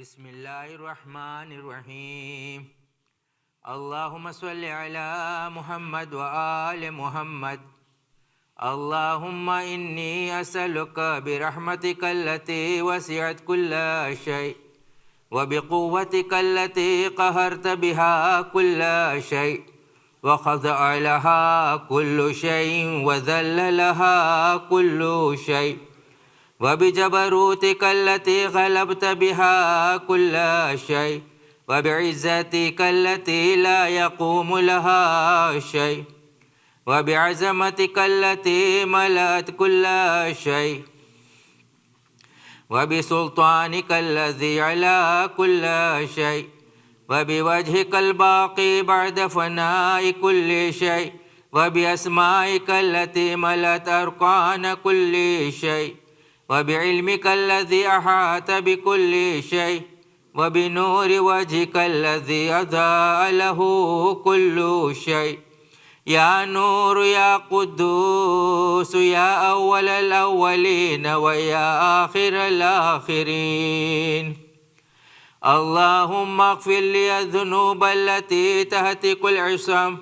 بسم الله الرحمن الرحيم اللهم صل على محمد وآل محمد اللهم إني أسألك برحمتك التي وسعت كل شيء وبقوتك التي قهرت بها كل شيء وخضع لها كل شيء وذل لها كل شيء وبجبروتك التي غلبت بها كل شيء وبعزتك التي لا يقوم لها شيء وبعزمتك التي ملأت كل شيء وبسلطانك الذي على كل شيء وبوجهك الباقي بعد فناء كل شيء وبأسمائك التي ملأت أركان كل شيء وبعلمك الذي أحاط بكل شيء وبنور وجهك الذي أضاء له كل شيء يا نور يا قدوس يا أول الأولين ويا آخر الآخرين اللهم اغفر لي الذنوب التي تهتك العصام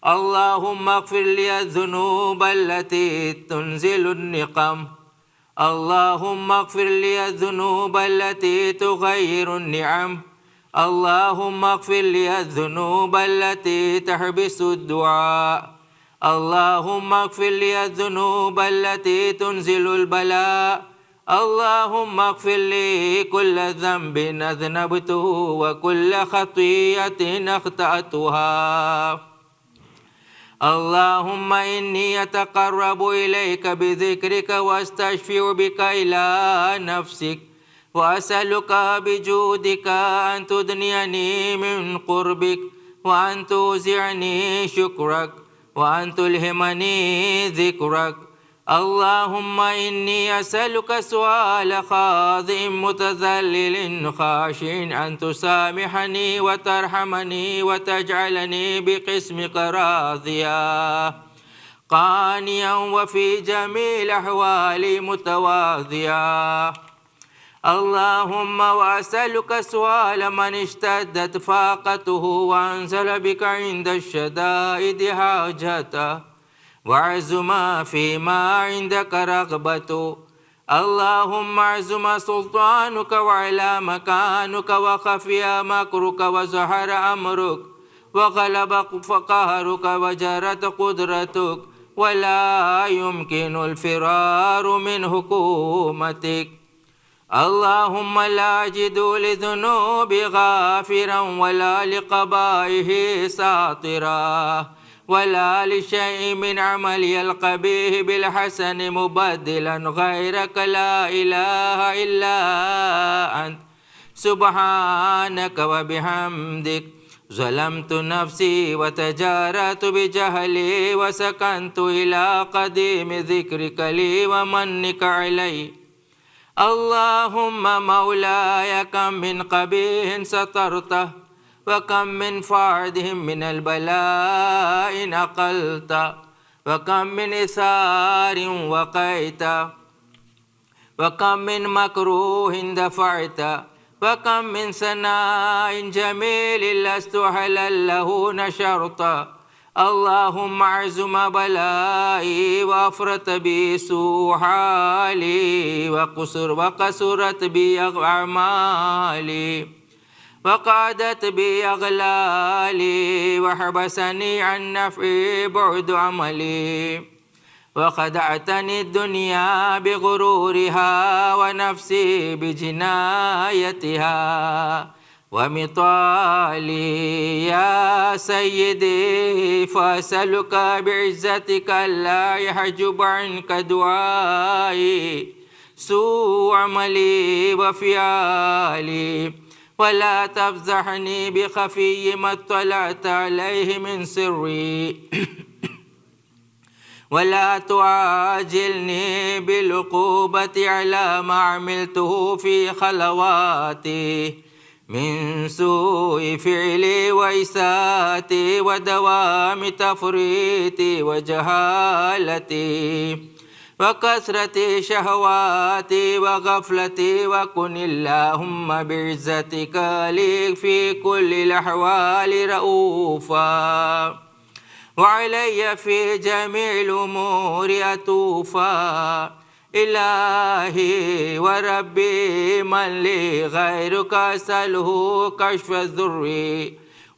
اللهم اغفر لي الذنوب التي تنزل النقم اللهم اغفر لي الذنوب التي تغير النعم اللهم اغفر لي الذنوب التي تحبس الدعاء اللهم اغفر لي الذنوب التي تنزل البلاء اللهم اغفر لي كل ذنب أذنبته وكل خطيئة أخطأتها اللهم إني أتقرب إليك بذكرك وأستشفع بك إلى نفسك وأسألك بجودك أن تدنيني من قربك وأن توزعني شكرك وأن تلهمني ذكرك اللهم إني أسألك سؤال خاضع متذلل خاشع أن تسامحني وترحمني وتجعلني بقسمك راضيا قانيا وفي جميع الأحوال متواضعا اللهم وأسألك سؤال من اشتدت فاقته وأنزل بك عند الشدائد حاجته وعزم فيما عندك رغبته اللهم عزم سلطانك وعلى مكانك وخفي مكرك وزهر أمرك وغلب قهرك وجرت قدرتك ولا يمكن الفرار من حكومتك اللهم لا أجد لذنوب غافرا ولا لقبائه ساطرا ولا لشيء من عملي القبيح بالحسن مبدلا غيرك لا إله إلا أنت سبحانك وبحمدك ظلمت نفسي وتجارت بجهلي وسكنت إلى قديم ذكرك لي ومنك علي اللهم مولاي كم من قبيح سترته وكم من فاعدهم من البلاء نقلت وكم من إثار وقيت وكم من مكروه دفعت وكم من ثناء جميل لست حلا له نشرت اللهم اعزم بلائي وافرت بي سوء حالي وقصرت بي أعمالي وقعدت بي أغلالي وحبسني عن نفعي بعد عملي وخدعتني الدنيا بغرورها ونفسي بجنايتها ومطالي يا سيدي فأسألك بعزتك ألا يحجب عنك دعائي سوء عملي وفعالي ولا تفضحني بخفي ما اطلعت عليه من سري ولا تعاجلني بالعقوبة على ما عملته في خلواتي من سوء فعلي وإساءتي ودوام تفريطي وجهالتي وكثرة شهواتي وغفلتي، وكن اللهم بعزتك لي في كل الأحوال رؤوفا، وعلي في جميع الأمور أتوفا. إلهي وربي من لي غيرك أسأله كشف الضر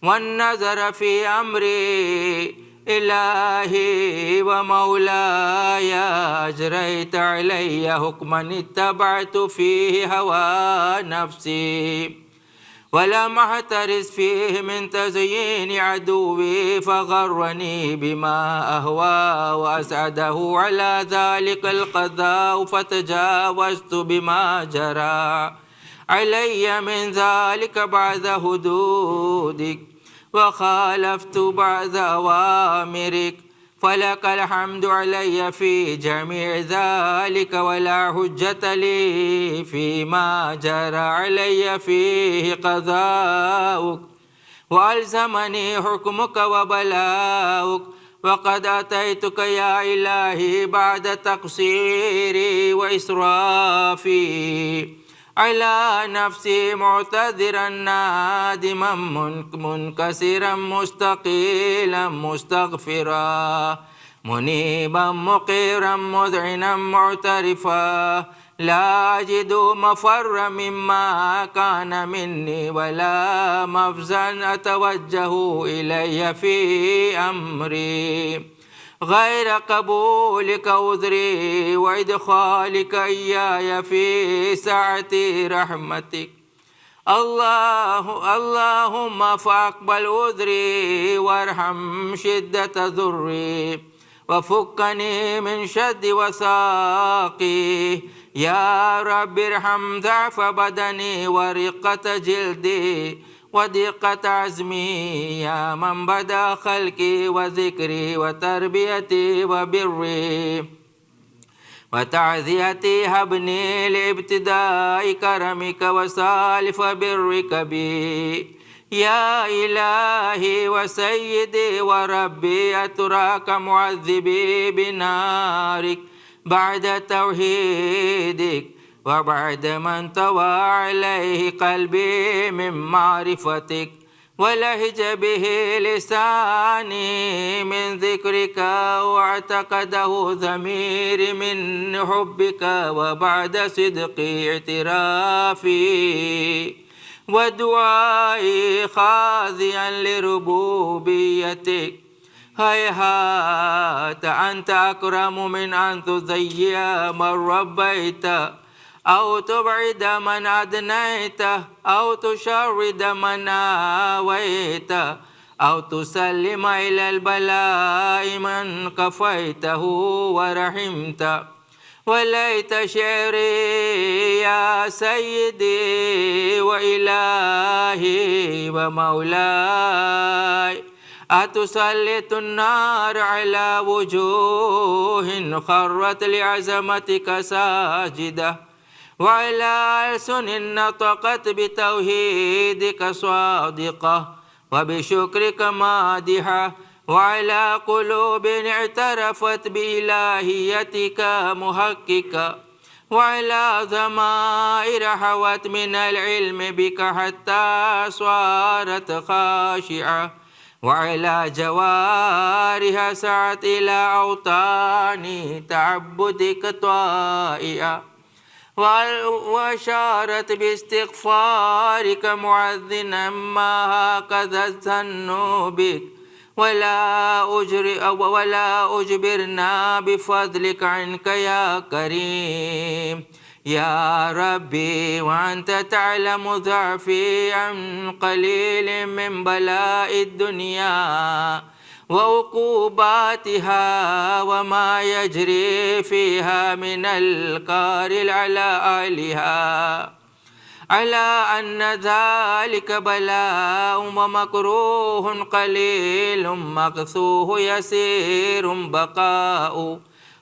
والنظر في أمري. إلهي ومولاي أجريت علي حكما اتبعت فيه هوى نفسي، ولم أحترس فيه من تزيين عدوي، فغرني بما أهوى وأسعده على ذلك القضاء، فتجاوزت بما جرى علي من ذلك بعد حدودك، وخالفت بعد أوامرك. فلك الحمد علي في جميع ذلك، ولا حجة لي فيما جرى علي فيه قضاؤك، وألزمني حكمك وبلاؤك. وقد أتيتك يا إلهي بعد تقصيري وإسرافي على نفسي، معتذرا نادما منكسرا مستقيلا مستغفرا، منيبا مقيرا مذعنا معترفا، لا أجد مفر مما كان مني، ولا مفزا أتوجه إلي في أمري، غير قبولك عذري وإدخالك إياي في سعة رحمتك. اللهم فاقبل عذري وارحم شدة ضري، وفكني من شد وثاقي. يا رب ارحم ضعف بدني ورقة جلدي وضيقة عزمي، يا من بدا خلقي وذكري وتربيتي وبري وتعزيتي. هبني لابتداء كرمك وسالف برك بي. يا إلهي وسيدي وربي، أتراك معذبي بنارك بعد توحيدك، وبعد ما انطوى عليه قلبي من معرفتك، ولهج به لساني من ذكرك، واعتقده ضميري من حبك، وبعد صدق اعترافي ودعائي خاضعا لربوبيتك. هيهات أنت أكرم من أن تضيع من ربيت، أو تبعد من أدنيت، أو تشرد من آويت، أو تسلم إلى البلاء من كفيته ورحمت. وليت شعري يا سيدي وإلهي ومولاي، أتسلط النار على وجوه خرت لعظمتك ساجدة، وعلى ألسن نطقت بتوحيدك صادقة، وبشكرك مادحة، وعلى قلوب اعترفت بإلهيتك محققة، وعلى ضمائر حوت من العلم بك حتى صارت خاشعة، وعلى جوارها سعت إلى أوطان تعبدك طائعة، وأشارت باستغفارك معذنا ما هكذا الظن بك، ولا أجبرنا بفضلك عنك يا كريم. يا ربي وأنت تعلم ضعفي عن قليل من بلاء الدنيا وعقوباتها، وما يجري فيها من الكار على أهلها، على أن ذلك بلاء ومكروه قليل، مكثوه يسير بقاء،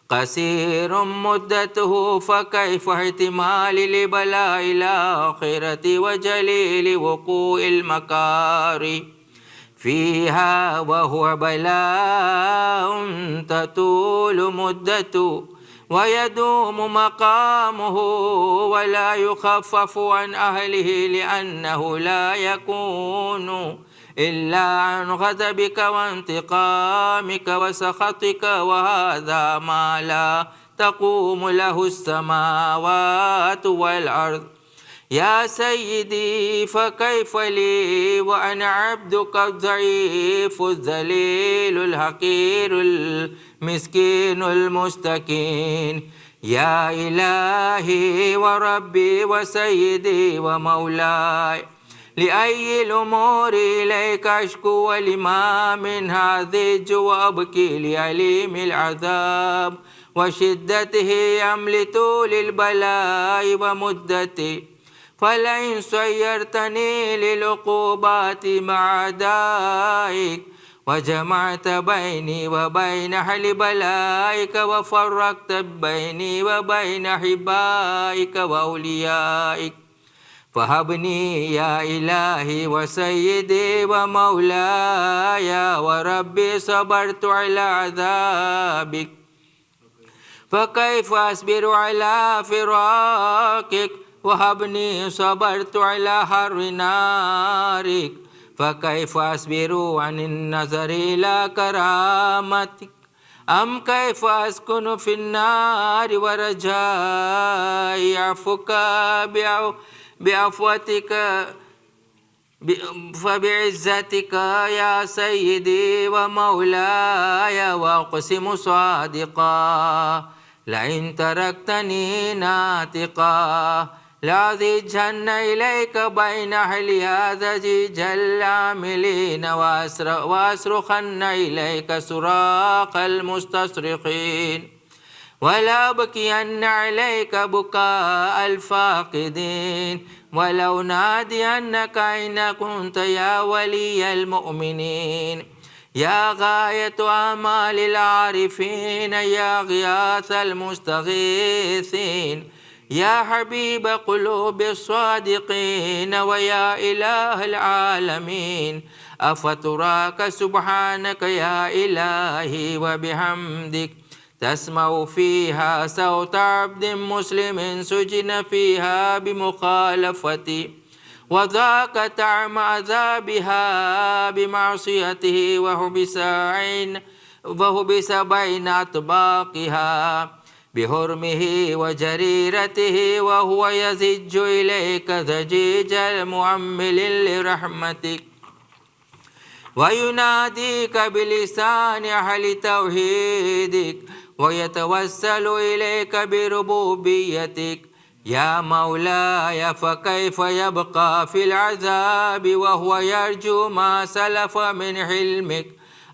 قصير مدته، فكيف احتمال لبلاء الآخرة وجليل وقوع المكاره فيها، وهو بلاء تطول مدته ويدوم مقامه ولا يخفف عن أهله، لأنه لا يكون إلا عن غضبك وانتقامك وسخطك، وهذا ما لا تقوم له السماوات والأرض. يا سيدي فكيف لي وأنا عبدك الضعيف الذليل الحقير المسكين المستكين. يا إلهي وربي وسيدي ومولاي، لأي الأمور إليك أشكو، ولما من هذه وأبكي لأليم العذاب وشدته أم لطول البلاء ومدته. فلئن سيرتني للعقوبات مع أعدائك وجمعت بيني وبين أهل بلائك وفرقت بيني وبين أحبائك وأوليائك، فهبني يا إلهي وسيدي ومولاي وربي صبرت على عذابك، فكيف أصبر على فراقك؟ وهبني صبرت على حر نارك، فكيف أصبر عن النظر إلى كرامتك؟ أم كيف أسكن في النار ورجاء عفوك بعفوتك فبعزتك يا سيدي ومولاي. وأقسم صادقا لئن تركتني ناطقا لأزجن إليك بين أهل هذا العاملين وأصرخن إليك صراخ المستصرخين، ولا أبكين عليك بكاء الفاقدين، ولو نادينك أين كنت يا ولي المؤمنين. يا غاية آمال العارفين، يا غياث المستغيثين، يا حبيب قلوب الصادقين، ويا إله العالمين. أفتراك سبحانك يا إلهي وبحمدك تسمع فيها صوت عبد مسلم سجن فيها بمخالفتي، وذاك طعم عذابها بمعصيته، وحبس بين أطباقها بحرمه وجريرته، وهو يزج إليك زجيج المؤمل لرحمتك، ويناديك بلسان أهل توحيدك، ويتوسل إليك بربوبيتك. يا مولاي فكيف يبقى في العذاب وهو يرجو ما سلف من حلمك؟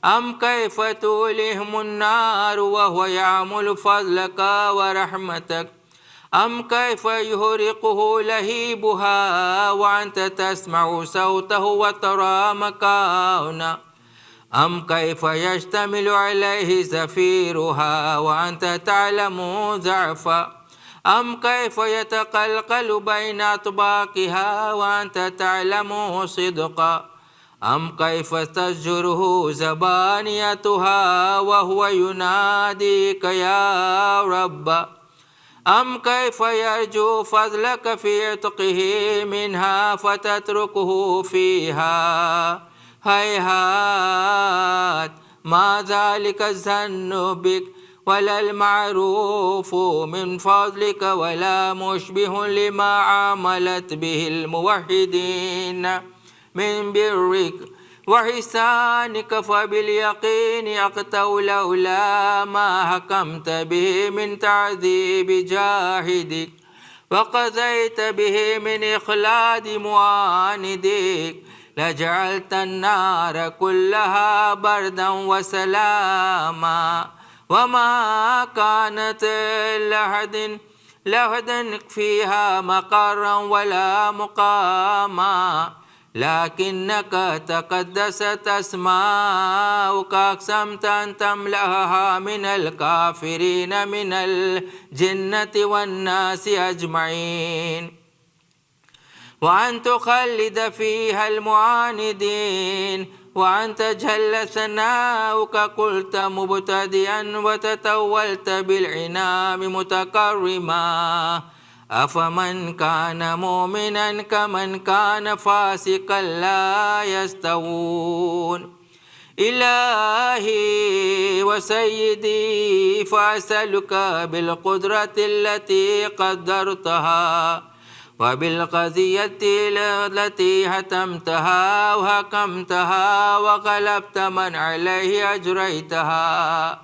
أم كيف تولهم النار وهو يعمل فضلك ورحمتك؟ أم كيف يهرقه لهيبها وأنت تسمع صوته وترى مكانه؟ أم كيف يشتمل عليه زفيرها وأنت تعلم ضعفه؟ أم كيف يتقلقل بين أطباقها وأنت تعلم صدقا؟ أم كيف تزجره زبانيتها وهو يناديك يا رب؟ أم كيف يرجو فضلك في عتقه منها فتتركه فيها؟ هيهات ما ذلك الظن بك ولا المعروف من فضلك، ولا مشبه لما عاملت به الموحدين من برك وحسانك. فباليقين أقتوا لولا ما حكمت به من تعذيب جاهدك، وقضيت به من إخلاد معاندك، لجعلت النار كلها بردا وسلاما، وما كانت لحد فيها مقرا ولا مقاما، لكنك تقدست أسماؤك أقسمت أن تملأها من الكافرين من الجنة والناس أجمعين، وأن تخلد فيها المعاندين، وأنت جل ثناؤك قلت مبتدئا وتتولت بالعنام متكرما أفمن كان مؤمنا كمن كان فاسقا لا يستوون إلهي وسيدي فأسألك بالقدرة التي قدرتها وبالقضية التي هتمتها وحكمتها وغلبت من عليه أجريتها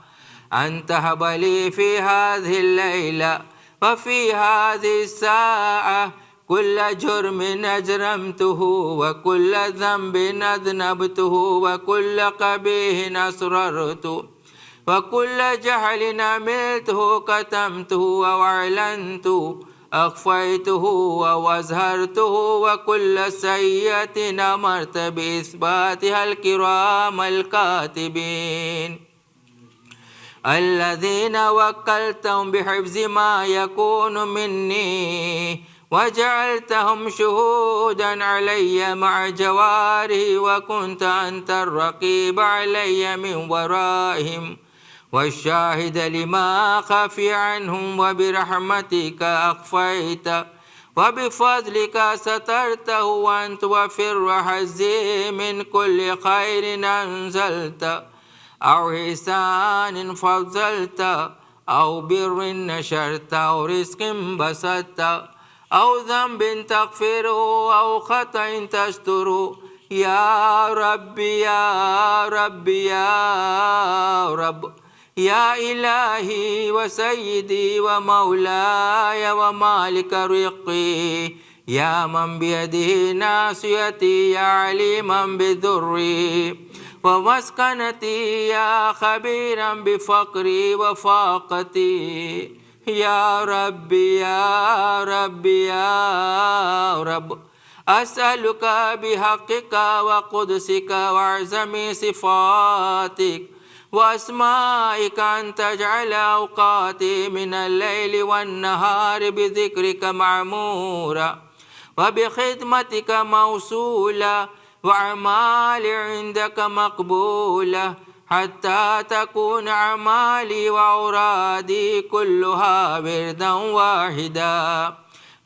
أن تهب لي في هذه الليلة وفي هذه الساعة كل جرم أجرمته وكل ذنب أذنبته وكل قبيح أسررته وكل جهل عملته كتمته أو أعلنته أخفيته أو أظهرته وكل سيئة أمرت بإثباتها الكرام الكاتبين الذين وكلتهم بحفظ ما يكون مني وجعلتهم شهودا علي مع جواره وكنت أنت الرقيب علي من ورائهم والشاهد لما خفي عنهم وبرحمتك أخفيت وبفضلك سترته وأنت وفر حزي من كل خير أنزلت أو إحسان فضلت أو بر نشرت أو رزق بسطت أو ذنب تغفره أو خطأ تستره يا ربي يا ربي يا رب يا إلهي وسيدي ومولاي ومالك رقي يا من بيده ناصيتي يا عليما بذري ومسكنتي يا خبيرا بفقري وفاقتي يا ربي يا ربي يا رب أسألك بحقك وقدسك وأعظم صفاتك وأسمائك أن تجعل أوقاتي من الليل والنهار بذكرك معمورة وبخدمتك موصولة وأعمالي عندك مقبولة حتى تكون أعمالي وأورادي كلها وردا واحدا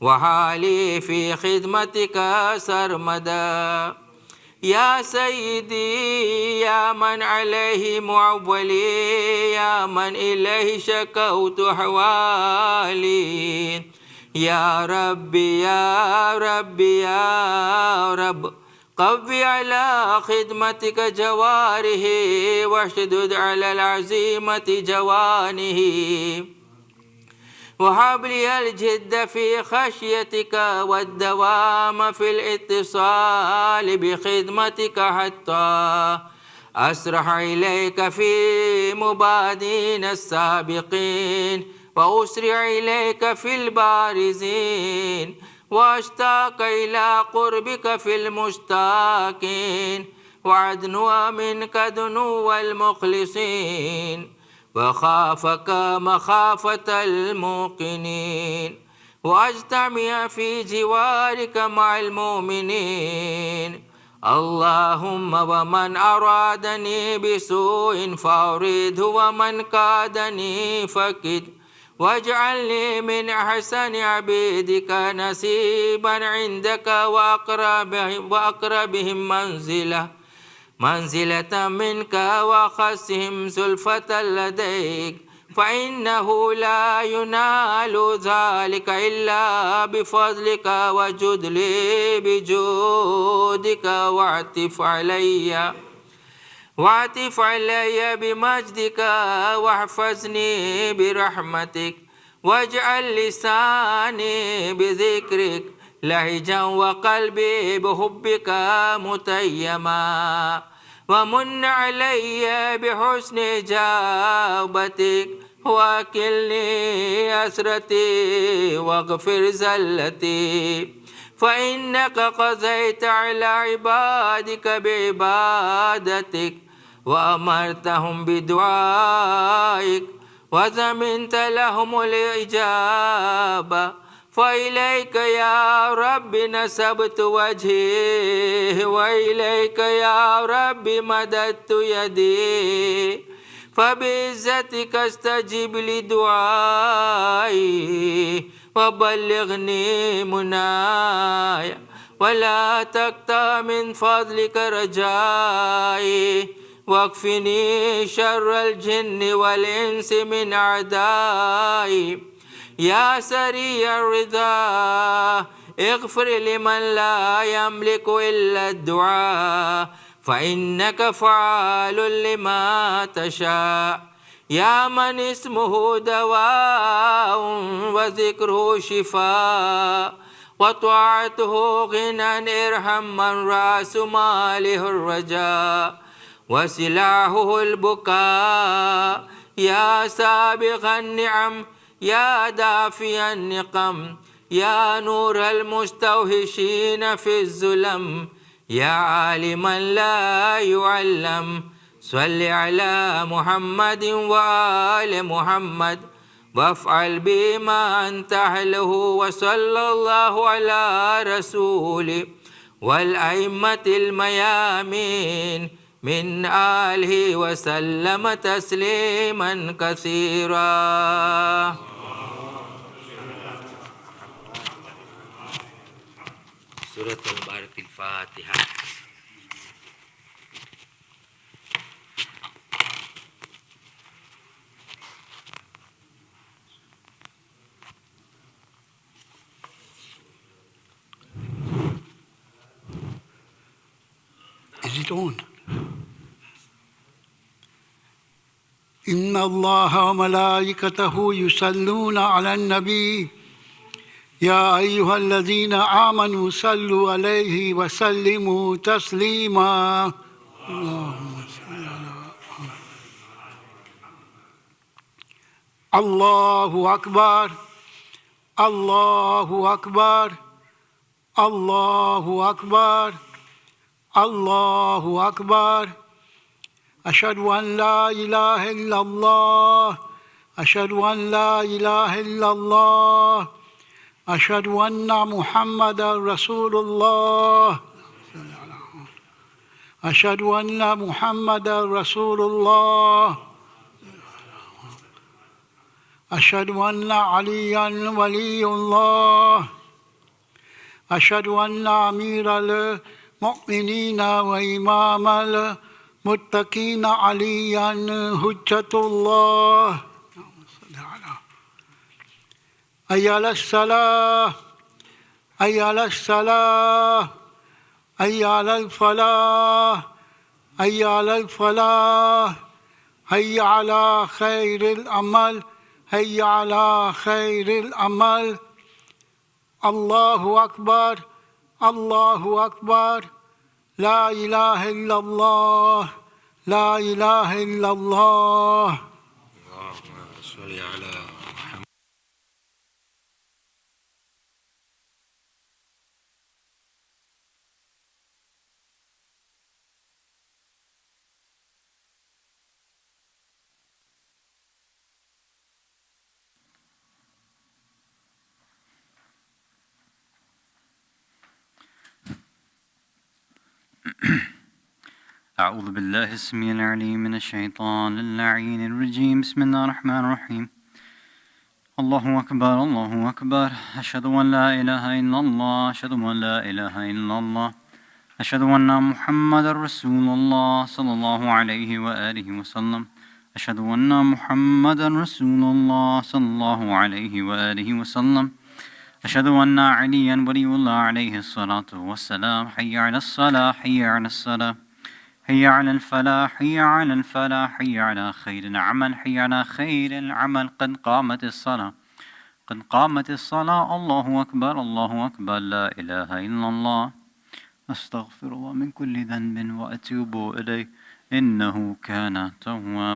وحالي في خدمتك سرمدا يا سيدي يا من عليه معولي يا من إليه شكوت حوالي يا ربي يا ربي يا رب قوي على خدمتك جواره واشدد على العزيمة جوانه وهب لي الجد في خشيتك والدوام في الاتصال بخدمتك حتى أسرح إليك في مبادين السابقين وأسرع إليك في البارزين وأشتاق إلى قربك في المشتاقين وأدنو منك دنو المخلصين وخافك مخافة الموقنين وأجتمع في جوارك مع المؤمنين اللهم ومن أرادني بسوء فأريده ومن كادني فكد واجعلني من أحسن عبيدك نسيبا عندك وأقربهم منزلة منك وخصهم زلفة لديك فإنه لا ينال ذلك إلا بفضلك وجد لي بجودك واعطف علي بمجدك واحفظني برحمتك واجعل لساني بذكرك لهجا وقلبي بحبك متيما ومن علي بحسن جاوبتك واكلني أسرتي واغفر زلتي فإنك قضيت على عبادك بعبادتك وأمرتهم بدعائك وزمنت لهم الإجابة فإليك يا رب نسبت وجهي وإليك يا رب مددت يدي فبعزتك استجب لدعائي وبلغني مناي ولا تقطع من فضلك رجائي واكفني شر الجن والإنس من أعدائي يا سريع الرضا اغفر لمن لا يملك إلا الدعاء فإنك فعال لما تشاء يا من اسمه دواء وذكره شفاء وطاعته غنى ارحم من رأس ماله الرجاء وسلاحه البكاء يا سابغ النعم يا دافي النقم يا نور المستوحشين في الظلم يا عالما لا يعلم صل على محمد وآل محمد وافعل بما أنت أهله وصلى الله على رسوله والأئمة الميامين من آله وسلم تسليما كثيرا. سورة المبارك الفاتحة. Is it on? إن الله وملائكته يصلون على النبي يا أيها الذين آمنوا صلوا عليه وسلموا تسليما. اللهم صل على الله أكبر الله أكبر الله أكبر الله أكبر أشهد أن لا إله إلا الله أشهد أن لا إله إلا الله أشهد أن محمدا رسول الله أشهد أن محمدا رسول الله أشهد أن عليا ولي الله أشهد أن أمير المؤمنين وإمام المتقين عليا حجة الله. حي على الصلاة حي على الصلاة حي على الفلاح حي على الفلاح حي على خير العمل حي على خير العمل. الله أكبر الله أكبر لا إله إلا الله لا إله إلا الله. اللهم صل على أعوذ بالله السميع العليم من الشيطان اللعين الرجيم. بسم الله الرحمن الرحيم. الله أكبر الله أكبر أشهد أن لا إله إلا الله أشهد أن لا إله إلا الله أشهد أن محمدا رسول الله صلى الله عليه وآله وسلم أشهد أن محمدا رسول الله صلى الله عليه وآله وسلم أشهد أن عليا ولي الله عليه الصلاة والسلام. حي على الصلاة حي على الصلاة حي على الفلاح حي على الفلاح حي على خير العمل حي على خير العمل. قد قامت الصلاة قد قامت الصلاة. الله أكبر الله أكبر لا إله إلا الله. أستغفر الله من كل ذنب وأتوب إليه إنه كان توابا.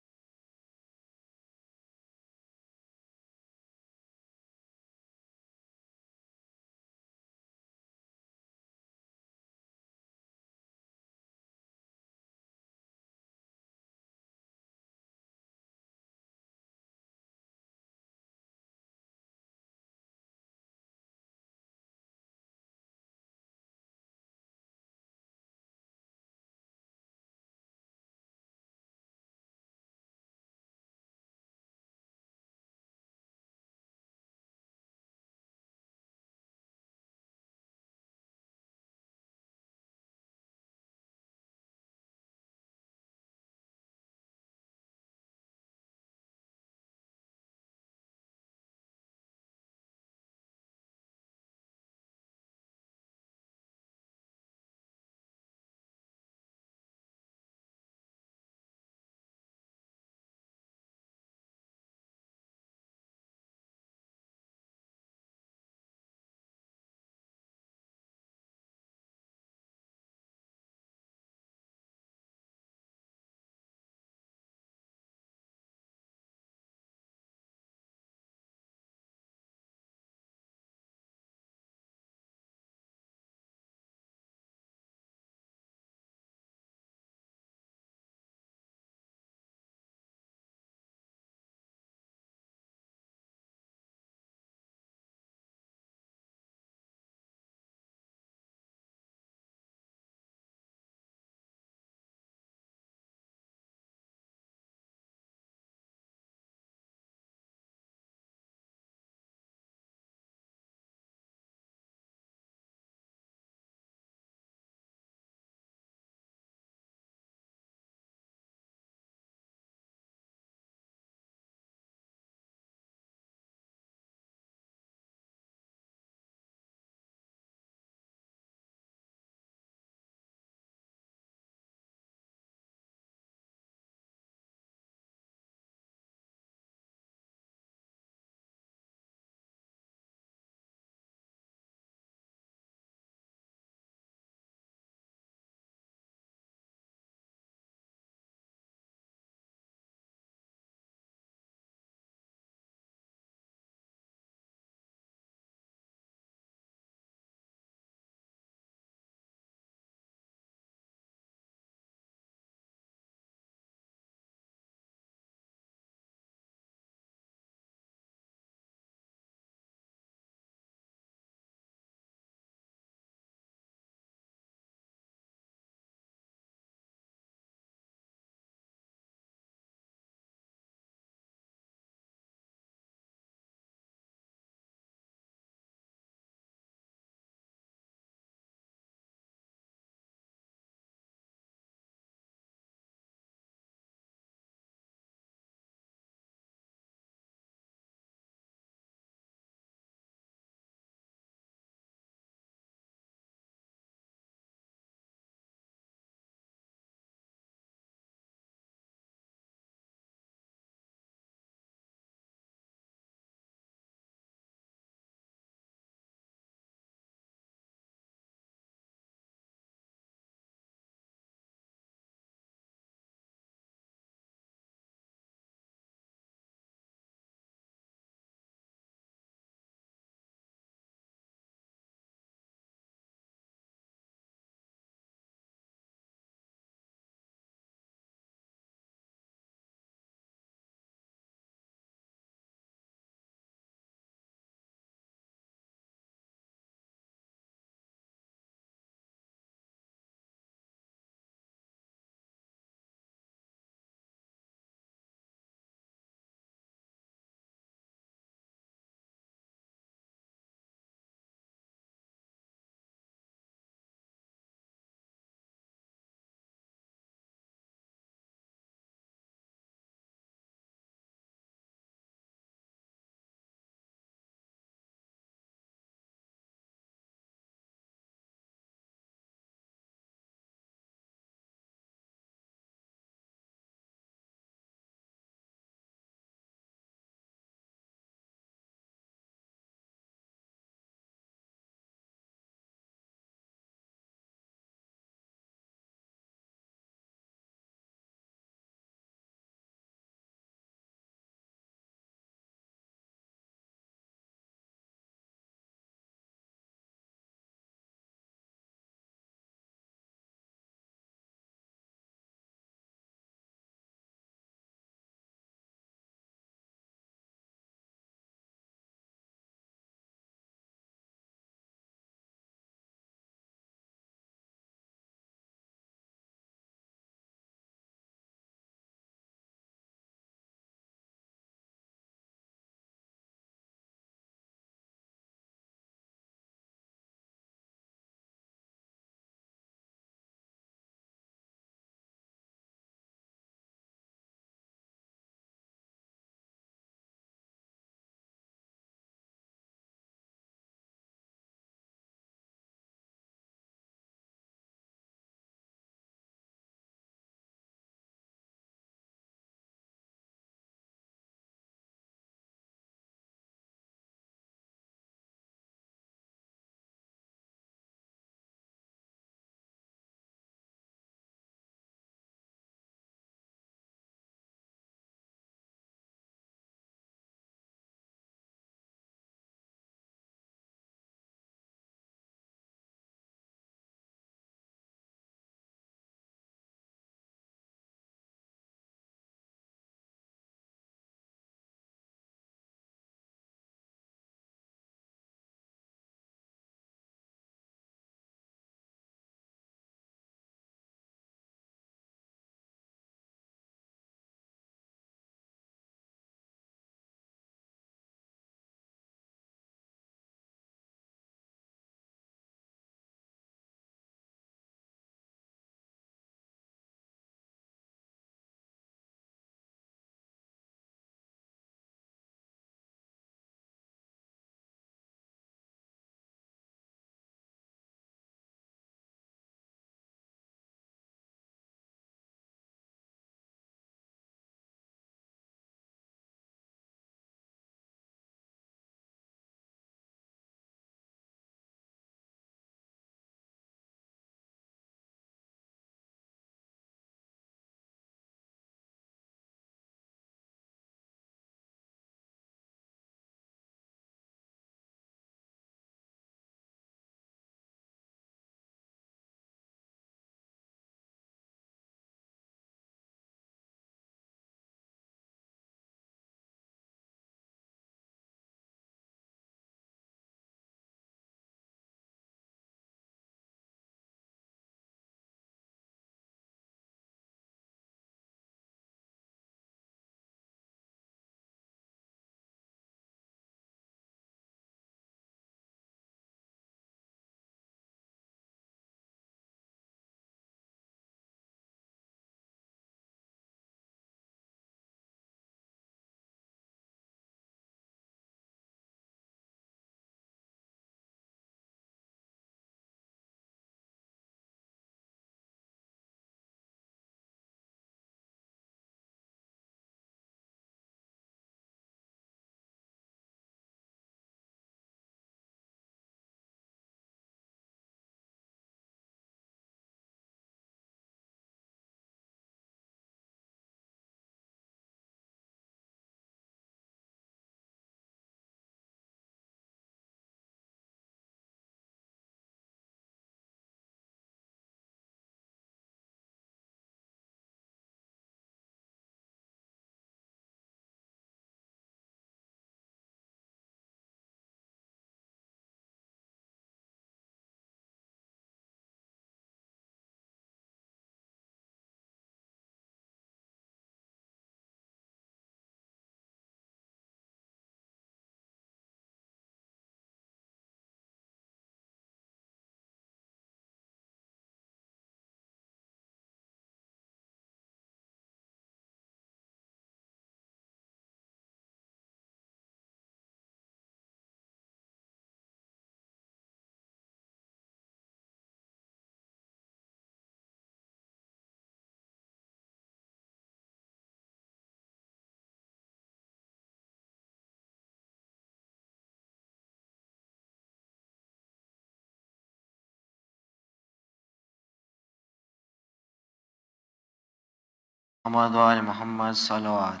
محمد وآل محمد صلوات.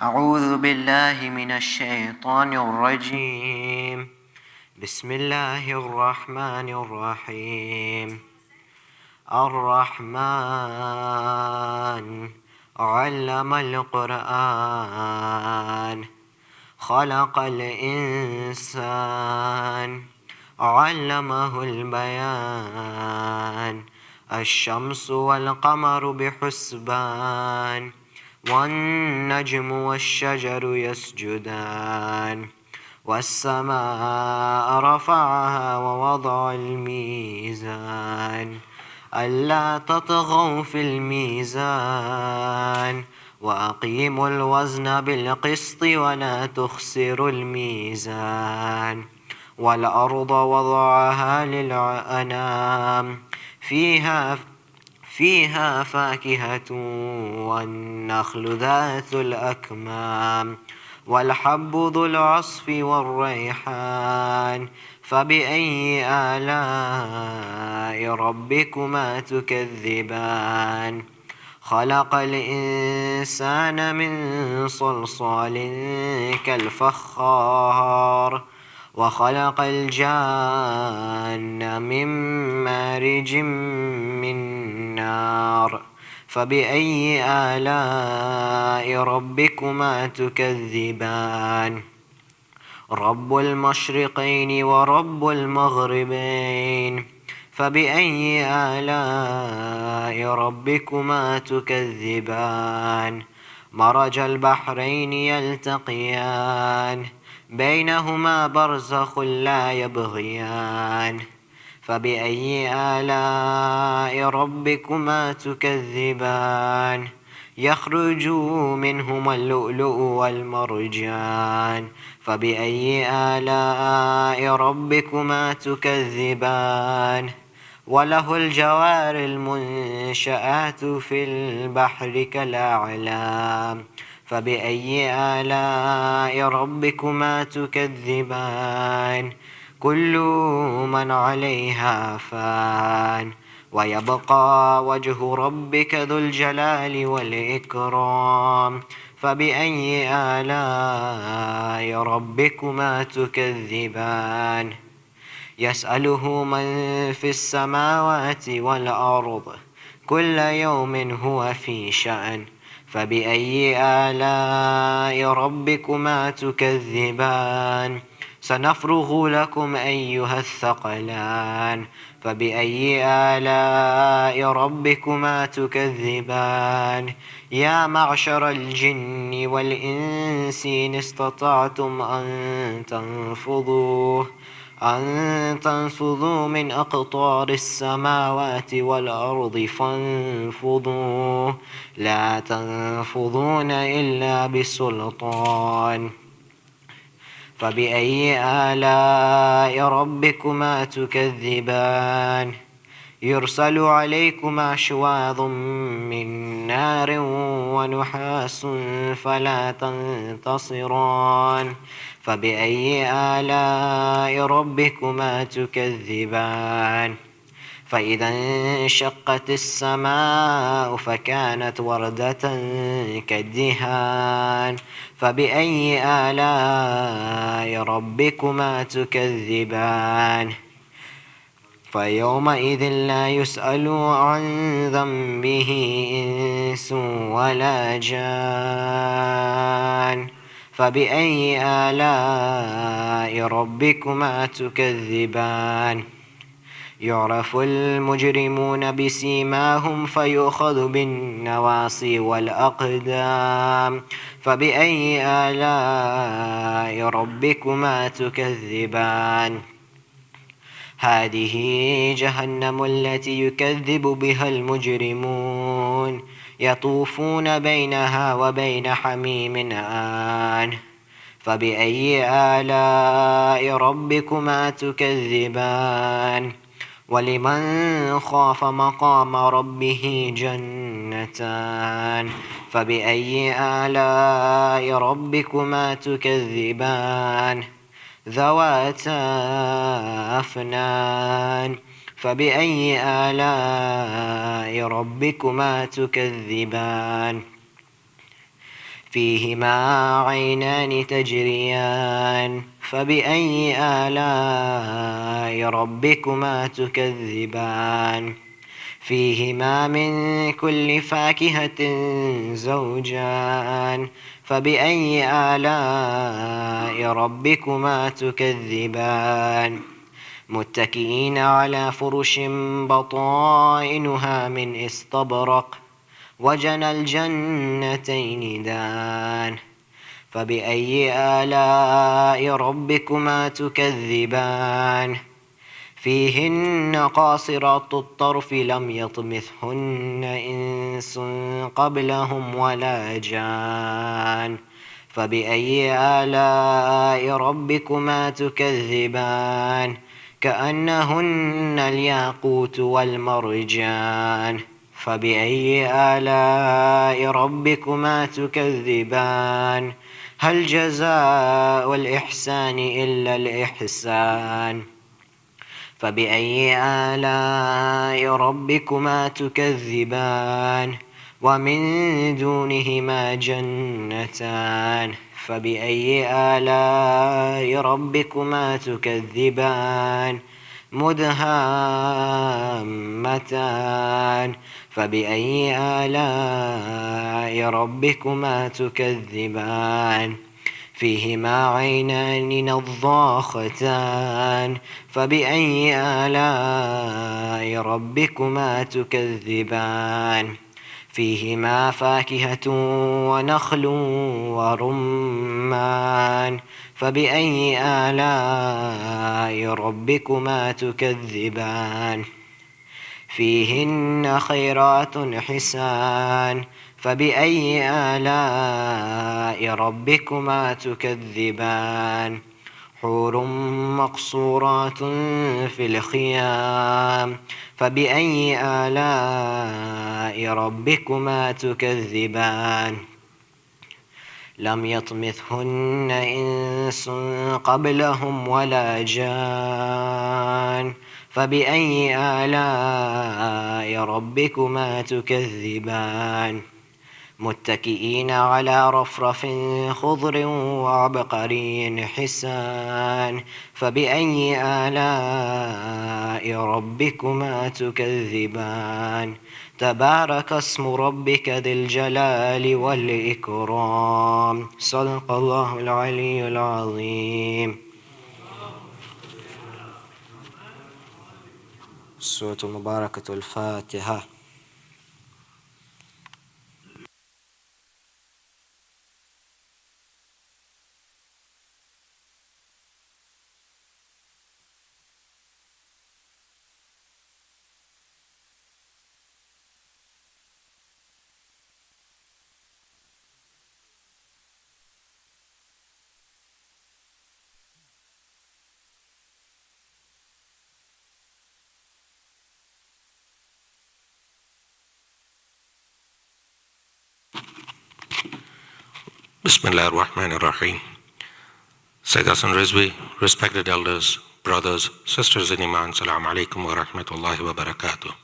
أعوذ بالله من الشيطان الرجيم. بسم الله الرحمن الرحيم. الرحمن علم القرآن خلق الإنسان علمه البيان. الشمس والقمر بحسبان والنجم والشجر يسجدان. والسماء رفعها ووضع الميزان ألا تطغوا في الميزان وأقيموا الوزن بالقسط ولا تخسروا الميزان. والأرض وضعها للأنام فيها فاكهة والنخل ذات الأكمام والحب ذو العصف والريحان. فبأي آلاء ربكما تكذبان. خلق الإنسان من صلصال كالفخار وخلق الجان من مارج من نار. فبأي آلاء ربكما تكذبان. رب المشرقين ورب المغربين. فبأي آلاء ربكما تكذبان. مرج البحرين يلتقيان بينهما برزخ لا يبغيان. فبأي آلاء ربكما تكذبان. يخرج منهما اللؤلؤ والمرجان. فبأي آلاء ربكما تكذبان. وله الجوار المنشآت في البحر كالأعلام. فبأي آلاء ربكما تكذبان. كل من عليها فان ويبقى وجه ربك ذو الجلال والإكرام. فبأي آلاء ربكما تكذبان. يسأله من في السماوات والأرض كل يوم هو في شأن. فبأي آلاء ربكما تكذبان. سنفرغ لكم أيها الثقلان. فبأي آلاء ربكما تكذبان. يا معشر الجن والإنس إن استطعتم أن تنفذوا من أقطار السماوات والأرض فانفذوا لا تنفذون إلا بسلطان. فبأي آلاء ربكما تكذبان. يرسل عليكما شواظ من نار ونحاس فلا تنتصران. فبأي آلاء ربكما تكذبان. فإذا انشقت السماء فكانت وردة كالدهان. فبأي آلاء ربكما تكذبان. فيومئذ لا يسأل عن ذنبه إنس ولا جان. فبأي آلاء ربكما تكذبان. يعرف المجرمون بسيماهم فيؤخذ بالنواصي والأقدام. فبأي آلاء ربكما تكذبان. هذه جهنم التي يكذب بها المجرمون يطوفون بينها وبين حميم آن. فبأي آلاء ربكما تكذبان. ولمن خاف مقام ربه جنتان. فبأي آلاء ربكما تكذبان. ذواتا أفنان. فبأي آلاء ربكما تكذبان فيهما عينان تجريان فبأي آلاء ربكما تكذبان فيهما من كل فاكهة زوجان فبأي آلاء ربكما تكذبان متكئين على فرش بطائنها من استبرق وجنى الجنتين دان فبأي آلاء ربكما تكذبان فيهن قاصرات الطرف لم يطمثهن إنس قبلهم ولا جان فبأي آلاء ربكما تكذبان كأنهن الياقوت والمرجان فبأي آلاء ربكما تكذبان هل جزاء الإحسان إلا الإحسان فبأي آلاء ربكما تكذبان ومن دونهما جنتان فبأي آلاء ربكما تكذبان مدهامتان فبأي آلاء ربكما تكذبان فيهما عينان نضاختان فبأي آلاء ربكما تكذبان فيهما فاكهة ونخل ورمان فبأي آلاء ربكما تكذبان فيهن خيرات حسان فبأي آلاء ربكما تكذبان حور مقصورات في الخيام فبأي آلاء ربكما تكذبان لم يطمثهن إنس قبلهم ولا جان فبأي آلاء ربكما تكذبان متكئين على رفرف خضر وعبقري حسان فبأي آلاء ربكما تكذبان تبارك اسم ربك ذي الجلال والإكرام صدق الله العلي العظيم. سورة المباركة الفاتحة. Bismillah ar-Rahman ar-Rahim. Sayyid Hasan Rizvi, respected elders, brothers, sisters in Iman, Assalamu alaikum wa rahmatullahi wa barakatuh.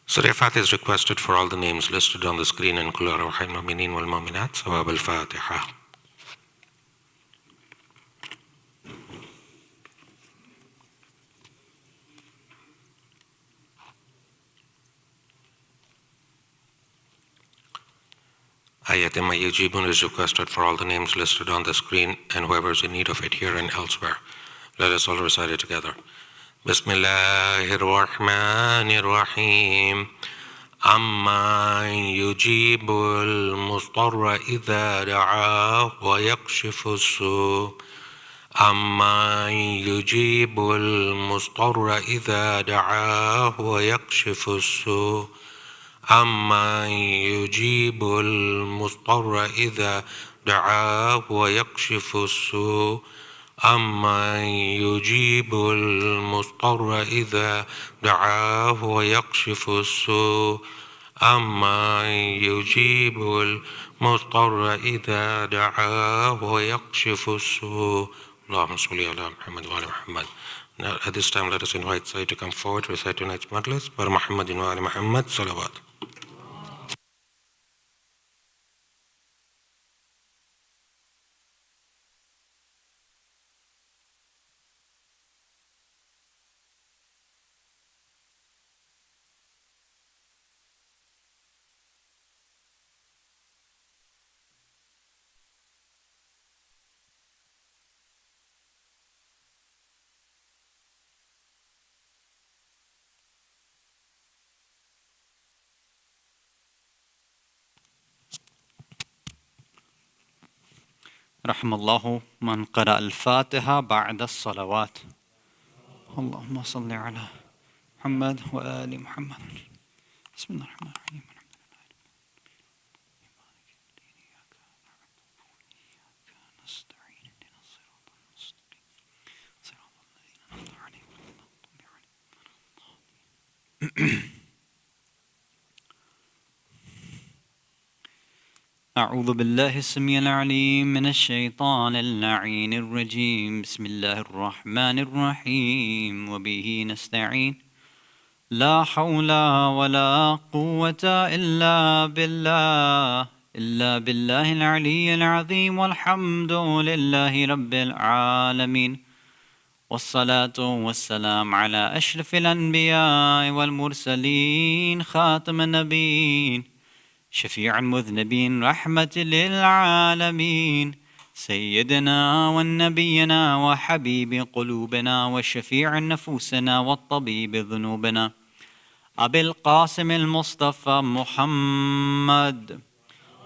Surah Fatiha is requested for all the names listed on the screen in Qul Arwahil Mu'minin wal Mu'minat, Sawab al-Fatiha. Ayatim Yajibun is requested for all the names listed on the screen and whoever is in need of it here and elsewhere. Let us all recite it together. Bismillahir Rahmanir Rahim. Amma yujibul mustarra idha da'ah wa yakshifu as-su. Amma yujibul mustarra idha da'ah wa yakshifu as-su. أَمَّنْ يُجِيبُ الْمُضْطَرَّ إِذَا دَعَاهُ وَيَكْشِفُ السُّوءَ أَمَّنْ يُجِيبُ الْمُضْطَرَّ إِذَا دَعَاهُ وَيَكْشِفُ السُّوءَ أَمَّنْ يُجِيبُ الْمُضْطَرَّ إِذَا دَعَاهُ وَيَكْشِفُ السُّوءَ اللهم صل على محمد وعلى محمد Now, at this time, let us invite Sayyid to come forward to recite tonight's majlis. Wa Muhammadin wa ali Muhammad, salawat. رحم الله من قرأ الفاتحة بعد الصلوات. اللهم صل على محمد وآل محمد. بسم الله الرحمن الرحيم. أعوذ بالله السميع العليم من الشيطان اللعين الرجيم. بسم الله الرحمن الرحيم وبه نستعين. لا حول ولا قوة إلا بالله العلي العظيم والحمد لله رب العالمين والصلاة والسلام على أشرف الأنبياء والمرسلين خاتم النبيين شفيع المذنبين رحمة للعالمين سيدنا والنبينا وحبيب قلوبنا وشفيع نفوسنا والطبيب ذنوبنا أبي القاسم المصطفى محمد.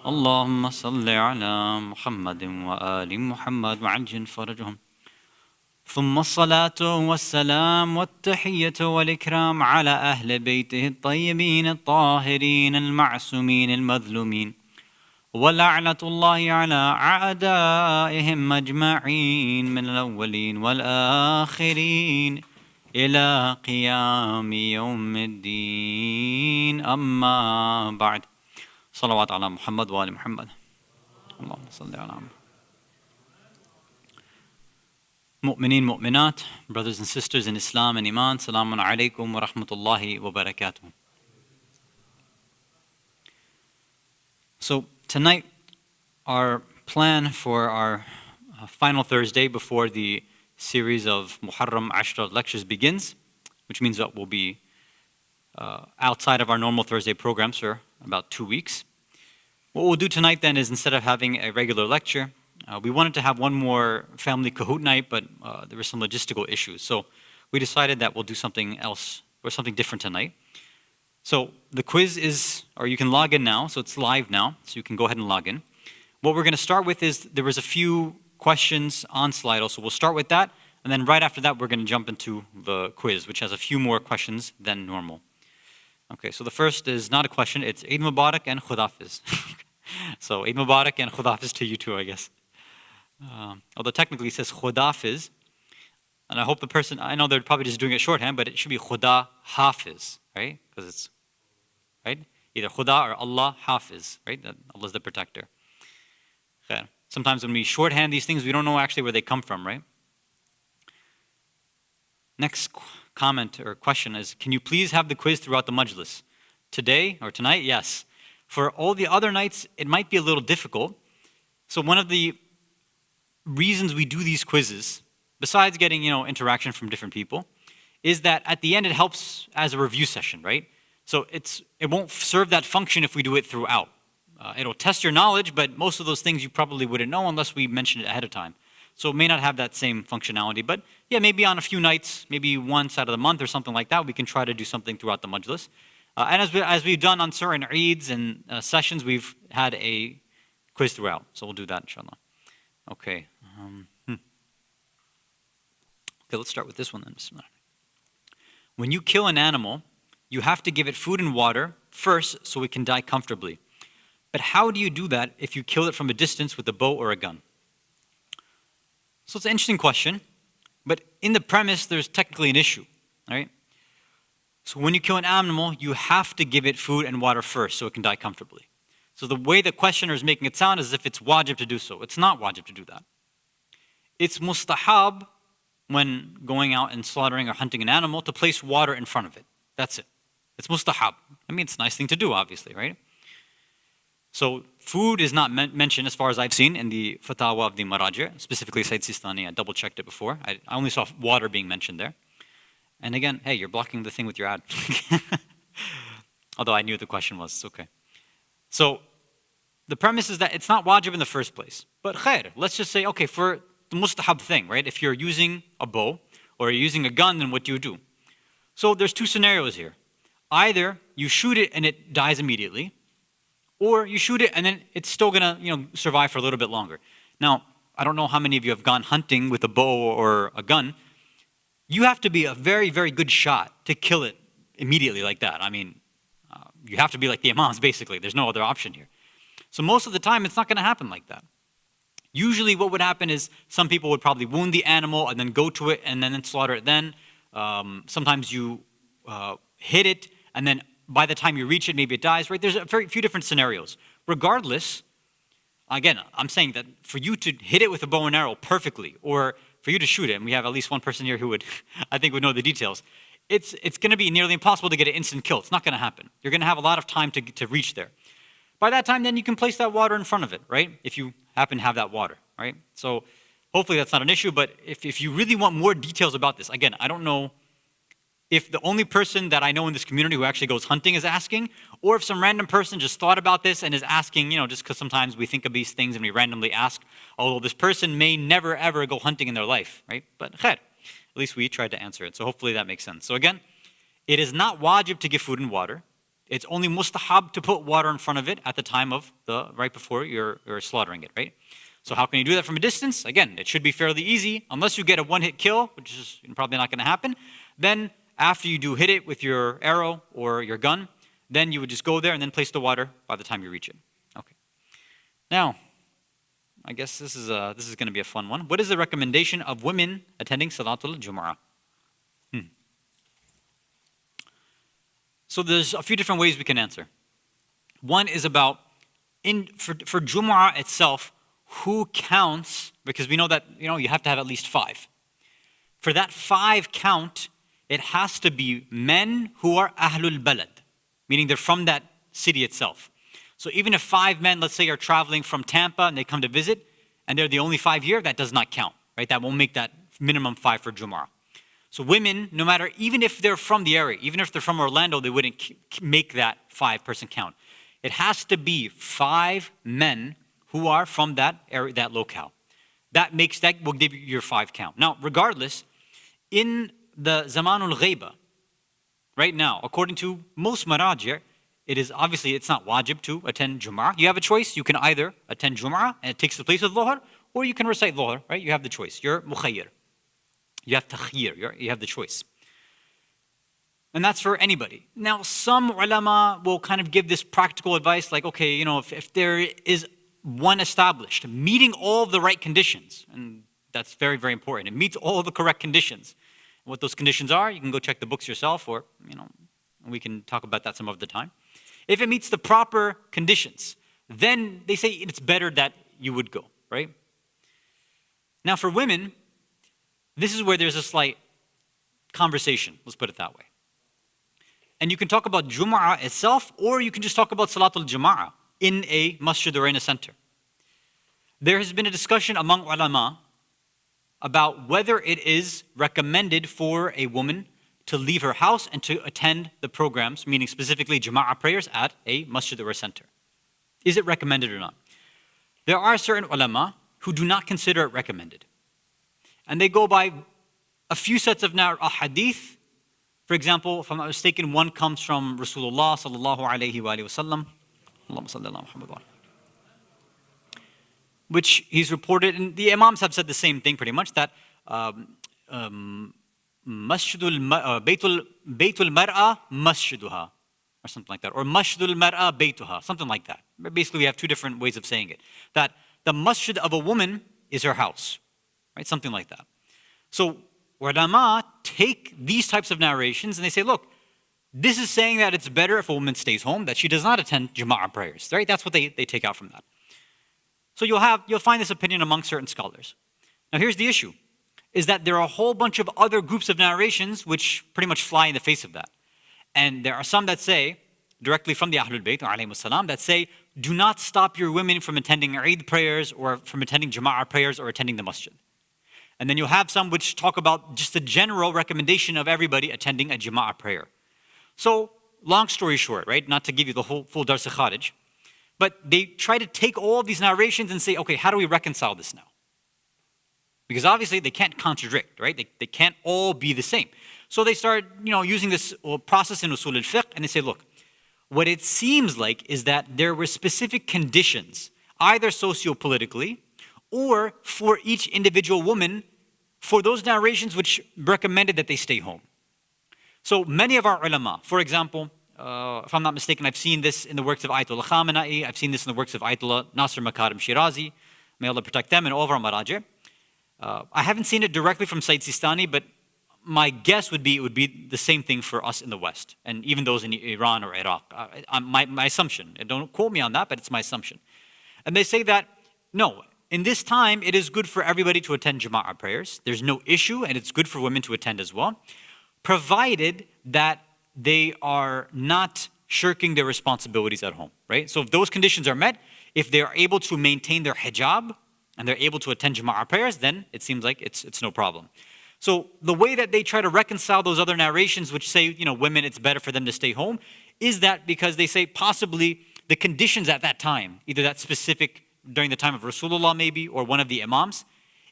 اللهم صل على محمد وآل محمد وعجل فرجهم. ثم الصلاة والسلام والتحية والإكرام على أهل بيته الطيبين الطاهرين المعصومين المظلومين ولعنة الله على أعدائهم أجمعين من الأولين والآخرين إلى قيام يوم الدين. أما بعد. صلوات على محمد وآل محمد. اللهم صل على محمد. Mu'mineen, mu'minat, brothers and sisters in Islam and Iman, Salamun alaykum wa rahmatullahi wa barakatuh. So tonight, our plan for our final Thursday before the series of Muharram Ashra lectures begins, which means that we'll be outside of our normal Thursday programs for about 2 weeks. What we'll do tonight then is, instead of having a regular lecture, we wanted to have one more family Kahoot night, but there were some logistical issues. So we decided that we'll do something else or something different tonight. So the quiz is, or you can log in now, so it's live now, so you can go ahead and log in. What we're going to start with is, there was a few questions on Slido, so we'll start with that, and then right after that we're going to jump into the quiz, which has a few more questions than normal. Okay, so the first is not a question, it's Eid Mubarak and Khudafiz. So Eid Mubarak and Khudafiz to you too, I guess. Although technically it says Khudafiz, and I hope the person, I know they're probably just doing it shorthand, but it should be Khuda Hafiz, right? Because it's, right? Either Khuda or Allah Hafiz, right? That Allah's the protector. Okay. Sometimes when we shorthand these things, we don't know actually where they come from, right? Next comment or question is, can you please have the quiz throughout the majlis? Today or tonight? Yes. For all the other nights, it might be a little difficult. So one of the reasons we do these quizzes, besides getting interaction from different people, is that at the end it helps as a review session, right? So it won't serve that function if we do it throughout. It'll test your knowledge, but most of those things you probably wouldn't know unless we mentioned it ahead of time. So it may not have that same functionality, but yeah, maybe on a few nights, maybe once out of the month or something like that, we can try to do something throughout the majlis. And as we've done on certain Eids and sessions, we've had a quiz throughout. So we'll do that, inshallah. Okay. Okay, let's start with this one then. When you kill an animal, you have to give it food and water first so it can die comfortably. But how do you do that if you kill it from a distance with a bow or a gun? So it's an interesting question, but in the premise, there's technically an issue, right? So when you kill an animal, you have to give it food and water first so it can die comfortably. So the way the questioner is making it sound is as if it's wajib to do so. It's not wajib to do that. It's mustahab when going out and slaughtering or hunting an animal to place water in front of it. That's it. It's mustahab. I mean, it's a nice thing to do, obviously, right? So food is not mentioned as far as I've seen in the fatwa of the Maraji', specifically Sayyid Sistani. I double-checked it before. I only saw water being mentioned there. And again, hey, you're blocking the thing with your ad. Although I knew what the question was, it's okay. So the premise is that it's not wajib in the first place. But khair, let's just say, okay, for the mustahab thing, right? If you're using a bow or you're using a gun, then what do you do? So there's two scenarios here. Either you shoot it and it dies immediately, or you shoot it and then it's still gonna, survive for a little bit longer. Now, I don't know how many of you have gone hunting with a bow or a gun. You have to be a very, very good shot to kill it immediately like that. I mean, you have to be like the imams, basically. There's no other option here. So most of the time, it's not gonna happen like that. Usually what would happen is some people would probably wound the animal and then go to it and then slaughter it then. Sometimes you hit it and then by the time you reach it, maybe it dies, right? There's a very few different scenarios. Regardless, again, I'm saying that for you to hit it with a bow and arrow perfectly, or for you to shoot it, and we have at least one person here who would, I think would know the details, it's gonna be nearly impossible to get an instant kill. It's not gonna happen. You're gonna have a lot of time to reach there. By that time, then you can place that water in front of it, right? If you happen to have that water, right? So hopefully that's not an issue, but if you really want more details about this, again, I don't know if the only person that I know in this community who actually goes hunting is asking, or if some random person just thought about this and is asking, just because sometimes we think of these things and we randomly ask, although this person may never ever go hunting in their life, right? But khair, at least we tried to answer it, so hopefully that makes sense. So again, it is not wajib to give food and water. It's only mustahab to put water in front of it at the time of right before you're slaughtering it, right? So how can you do that from a distance? Again, it should be fairly easy, unless you get a one-hit kill, which is probably not gonna happen. Then after you do hit it with your arrow or your gun, then you would just go there and then place the water by the time you reach it. Okay. Now, I guess this is going to be a fun one. What is the recommendation of women attending Salatul Jumu'ah? So there's a few different ways we can answer. One is about for Jumu'ah itself, who counts? Because we know that you have to have at least 5. For that 5 count, it has to be men who are Ahlul Balad, meaning they're from that city itself. So even if 5 men, let's say, are traveling from Tampa and they come to visit, and they're the only 5 here, that does not count, right? That won't make that minimum 5 for Jumu'ah. So women, no matter, even if they're from the area, even if they're from Orlando, they wouldn't make that 5-person count. It has to be 5 men who are from that area, that locale. That will give you your 5 count. Now, regardless, in the Zamanul Ghaiba, right now, according to most Maraji', it's not wajib to attend Jumu'ah. You have a choice. You can either attend Jumu'ah and it takes the place of Dhuhr, or you can recite Dhuhr, right? You have the choice. You're mukhayyir. You have takhyir. You have the choice. And that's for anybody. Now, some ulama will kind of give this practical advice, like, okay, if there is one established, meeting all of the right conditions, and that's very, very important. It meets all the correct conditions. What those conditions are, you can go check the books yourself, or we can talk about that some other time. If it meets the proper conditions, then they say it's better that you would go, right? Now for women, this is where there's a slight conversation, let's put it that way. And you can talk about Jumu'ah itself, or you can just talk about Salatul Jama'ah in a masjid or in a center. There has been a discussion among ulama about whether it is recommended for a woman to leave her house and to attend the programs, meaning specifically Jama'ah prayers at a masjid or a center. Is it recommended or not? There are certain ulama who do not consider it recommended. And they go by a few sets of hadith. For example, if I'm not mistaken, one comes from Rasulullah sallallahu alayhi wa sallam, which he's reported, and the imams have said the same thing pretty much, that Baitul Mar'a Masjiduha, or something like that, or Masjidul Mar'a Baituha, something like that. Basically, we have 2 different ways of saying it. That the masjid of a woman is her house, right? Something like that. So ulama take these types of narrations and they say, look, this is saying that it's better if a woman stays home, that she does not attend Jama'ah prayers, right? That's what they take out from that. So you'll find this opinion among certain scholars. Now here's the issue. is that there are a whole bunch of other groups of narrations which pretty much fly in the face of that. And there are some that say, directly from the Ahlul Bayt, alayhimus salam, that say, do not stop your women from attending Eid prayers or from attending Jama'ah prayers or attending the masjid. And then you'll have some which talk about just the general recommendation of everybody attending a Jama'ah prayer. So, long story short, right, not to give you the whole full Dars al-Kharij, but they try to take all of these narrations and say, okay, how do we reconcile this now? Because obviously they can't contradict, right? They can't all be the same. So they start, using this process in usul al-fiqh, and they say, look, what it seems like is that there were specific conditions, either socio-politically or for each individual woman, for those narrations which recommended that they stay home. So many of our ulama, for example, if I'm not mistaken, I've seen this in the works of Ayatollah Khamenei, I've seen this in the works of Ayatollah Nasr Makarim Shirazi, may Allah protect them and all of our maraji'. I haven't seen it directly from Sayyid Sistani, but my guess would be it would be the same thing for us in the West, and even those in Iran or Iraq. My assumption, and don't quote me on that, but it's my assumption. And they say that, no, in this time, it is good for everybody to attend Jama'ah prayers. There's no issue, and it's good for women to attend as well, provided that they are not shirking their responsibilities at home, right? So if those conditions are met, if they are able to maintain their hijab, and they're able to attend Jama'ah prayers, then it seems like it's no problem. So the way that they try to reconcile those other narrations which say, women, it's better for them to stay home, is that because they say possibly the conditions at that time, either that specific during the time of Rasulullah maybe, or one of the imams,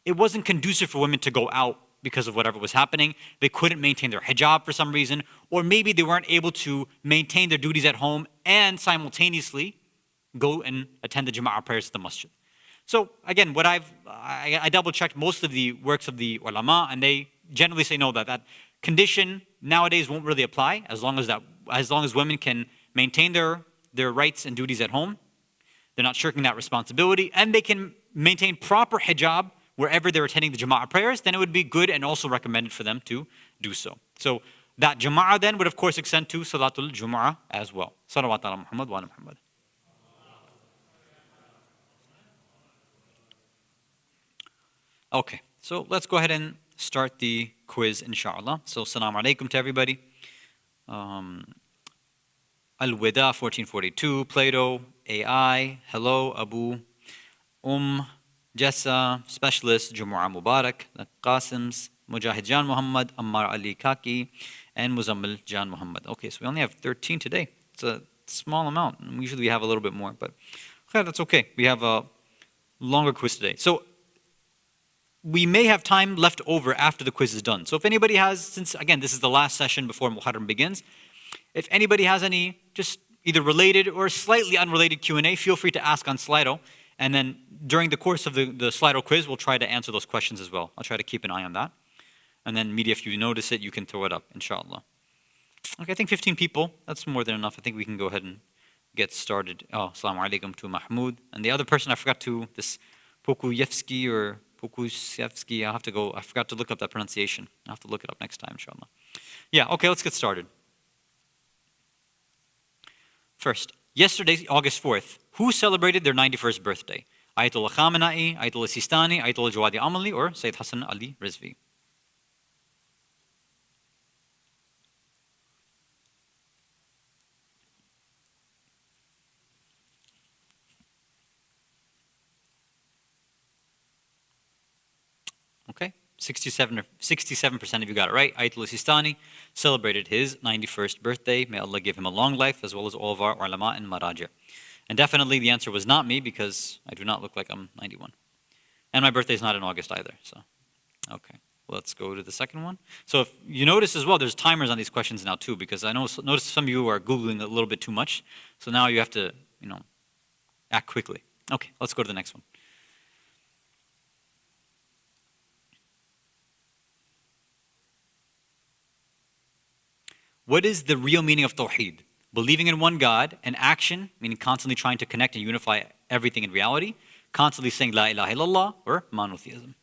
it wasn't conducive for women to go out because of whatever was happening. They couldn't maintain their hijab for some reason, or maybe they weren't able to maintain their duties at home and simultaneously go and attend the Jama'ah prayers at the masjid. So again, what I double-checked most of the works of the ulama, and they generally say no, that condition nowadays won't really apply as long as women can maintain their rights and duties at home. They're not shirking that responsibility, and they can maintain proper hijab wherever they're attending the Jama'ah prayers, then it would be good and also recommended for them to do so. So that Jama'ah then would of course extend to Salatul Jumu'ah as well. Salawat ala Muhammad wa ala Muhammad. Okay, so let's go ahead and start the quiz, inshallah. So, Assalamu alaikum to everybody. Al-Wida, 1442, Plato, AI, hello, Abu, Jessa, specialist, Jumu'ah Mubarak, Qasims, Mujahid Jan Muhammad, Ammar Ali Kaki, and Muzammil Jan Muhammad. Okay, so we only have 13 today. It's a small amount. Usually we have a little bit more, but that's okay. We have a longer quiz today. So, we may have time left over after the quiz is done. So if anybody has, since again this is the last session before Muharram begins, if anybody has any just either related or slightly unrelated Q&A, feel free to ask on Slido. And then during the course of the Slido quiz, we'll try to answer those questions as well. I'll try to keep an eye on that. And then media, if you notice it, you can throw it up, inshallah. Okay, I think 15 people, that's more than enough. I think we can go ahead and get started. Oh, assalamu alaikum to Mahmoud. And the other person I forgot to, this Pokuyevsky or Pokusevsky, I forgot to look up that pronunciation. I'll have to look it up next time, inshallah. Yeah, okay, let's get started. First, yesterday, August 4th, who celebrated their 91st birthday? Ayatollah Khamenei, Ayatollah Sistani, Ayatollah Jawadi Amali, or Sayyid Hasan Ali Rizvi? Okay, 67% of you got it right. Ayatollah Sistani celebrated his 91st birthday. May Allah give him a long life, as well as all of our ulama and maraji'. And definitely the answer was not me, because I do not look like I'm 91. And my birthday is not in August either. So, okay, let's go to the second one. So if you notice as well, there's timers on these questions now too, because I notice some of you are Googling a little bit too much. So now you have to, act quickly. Okay, let's go to the next one. What is the real meaning of Tawheed? Believing in one God, and action, meaning constantly trying to connect and unify everything in reality, constantly saying La ilaha illallah, or monotheism.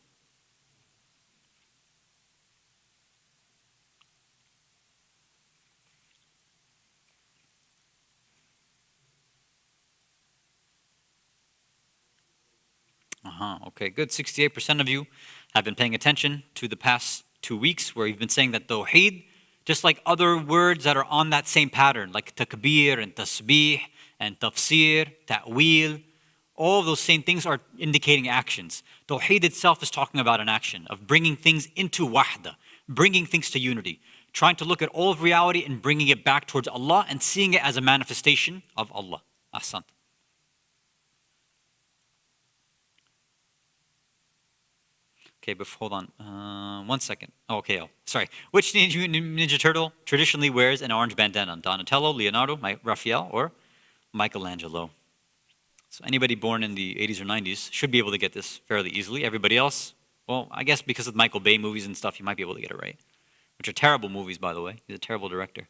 Okay, good. 68% of you have been paying attention to the past 2 weeks, where we've been saying that Tawheed, just like other words that are on that same pattern, like takbir and tasbih and tafsir, ta'wil, all of those same things are indicating actions. Tawheed itself is talking about an action of bringing things into wahda, bringing things to unity, trying to look at all of reality and bringing it back towards Allah and seeing it as a manifestation of Allah. Ahsan. Okay, but hold on. 1 second. Sorry. Which Teenage Mutant Ninja Turtle traditionally wears an orange bandana? Donatello, Leonardo, Raphael, or Michelangelo? So anybody born in the 80s or 90s should be able to get this fairly easily. Everybody else, well, I guess because of Michael Bay movies and stuff, you might be able to get it right. Which are terrible movies, by the way. He's a terrible director.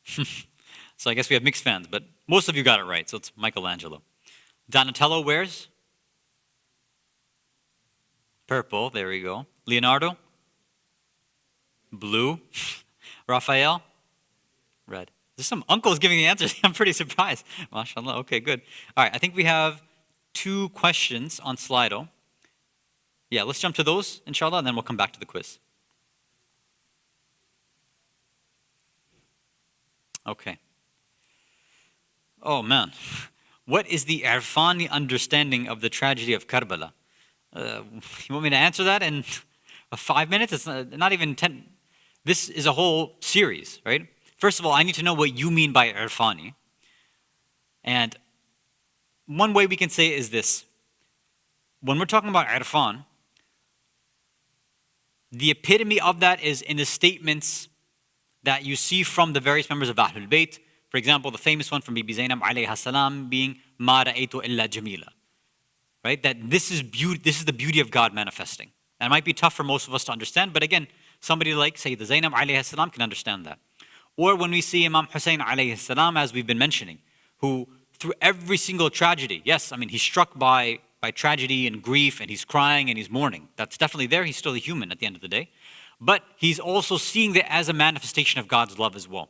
So I guess we have mixed fans, but most of you got it right, so it's Michelangelo. Donatello wears purple, there we go. Leonardo? Blue. Raphael? Red. There's some uncles giving the answers. I'm pretty surprised. MashaAllah. Okay, good. All right, I think we have 2 questions on Slido. Yeah, let's jump to those, inshallah, and then we'll come back to the quiz. Okay. Oh, man. What is the Irfani understanding of the tragedy of Karbala? You want me to answer that in 5 minutes? It's not even 10. This is a whole series, right? First of all, I need to know what you mean by Irfani. And one way we can say it is this. When we're talking about Irfan, the epitome of that is in the statements that you see from the various members of Ahlul Bayt. For example, the famous one from Bibi Zainab alayha salam being "Ma ra'aytu illa jamila," right? That this is the beauty of God manifesting. And it might be tough for most of us to understand, but again, somebody like Sayyid Zainab alayha salam can understand that. Or when we see Imam Hussein alayhi salam, as we've been mentioning, who through every single tragedy, yes, I mean he's struck by tragedy and grief, and he's crying and he's mourning. That's definitely there. He's still a human at the end of the day, but he's also seeing that as a manifestation of God's love as well.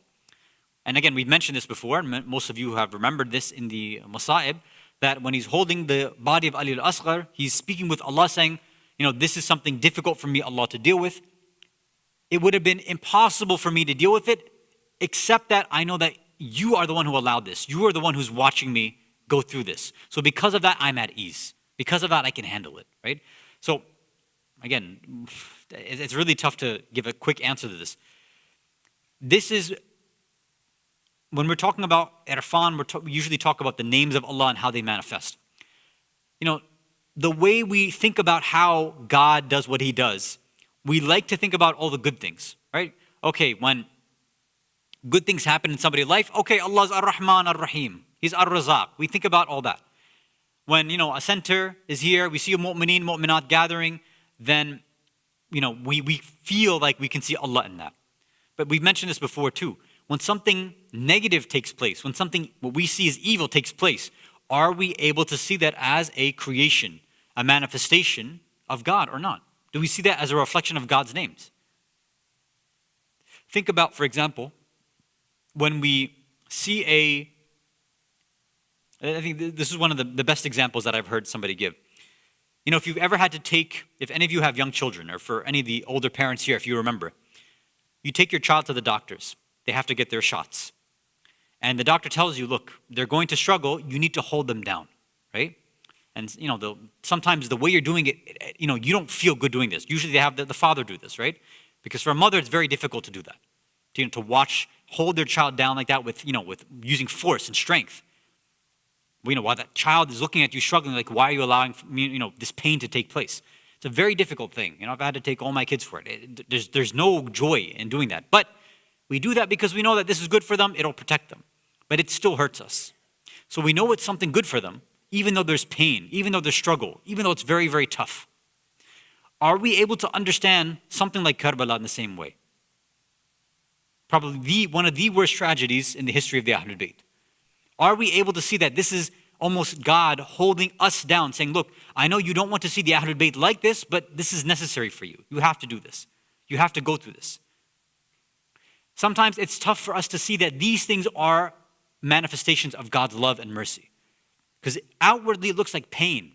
And again, we've mentioned this before, and most of you have remembered this in the Masa'ib, that when he's holding the body of Ali al-Asghar, he's speaking with Allah saying, this is something difficult for me, Allah, to deal with. It would have been impossible for me to deal with it, except that I know that you are the one who allowed this. You are the one who's watching me go through this. So because of that, I'm at ease. Because of that, I can handle it, right? So again, it's really tough to give a quick answer to this. This is, when we're talking about Irfan, we usually talk about the names of Allah and how they manifest. The way we think about how God does what He does, we like to think about all the good things, right? Okay, when good things happen in somebody's life, okay, Allah's Ar-Rahman Ar-Rahim. He's Ar-Razaq. We think about all that. When, a center is here, we see a mu'mineen, mu'minat gathering, then, we feel like we can see Allah in that. But we've mentioned this before too. When something negative takes place, when something what we see as evil takes place, are we able to see that as a creation, a manifestation of God or not? Do we see that as a reflection of God's names? Think about, for example, when we see I think this is one of the best examples that I've heard somebody give. If you've ever had to if any of you have young children, or for any of the older parents here, if you remember, you take your child to the doctors. They have to get their shots. And the doctor tells you, look, they're going to struggle, you need to hold them down, right? And sometimes the way you're doing it, you don't feel good doing this. Usually they have the father do this, right? Because for a mother, it's very difficult to do that. To hold their child down like that with using force and strength. While that child is looking at you struggling, like, why are you allowing this pain to take place? It's a very difficult thing. I've had to take all my kids for it. There's no joy in doing that. But we do that because we know that this is good for them, it'll protect them. But it still hurts us. So we know it's something good for them, even though there's pain, even though there's struggle, even though it's very, very tough. Are we able to understand something like Karbala in the same way? Probably one of the worst tragedies in the history of the Ahlul Bayt. Are we able to see that this is almost God holding us down, saying, look, I know you don't want to see the Ahlul Bayt like this, but this is necessary for you. You have to do this. You have to go through this. Sometimes it's tough for us to see that these things are manifestations of God's love and mercy. Because outwardly it looks like pain.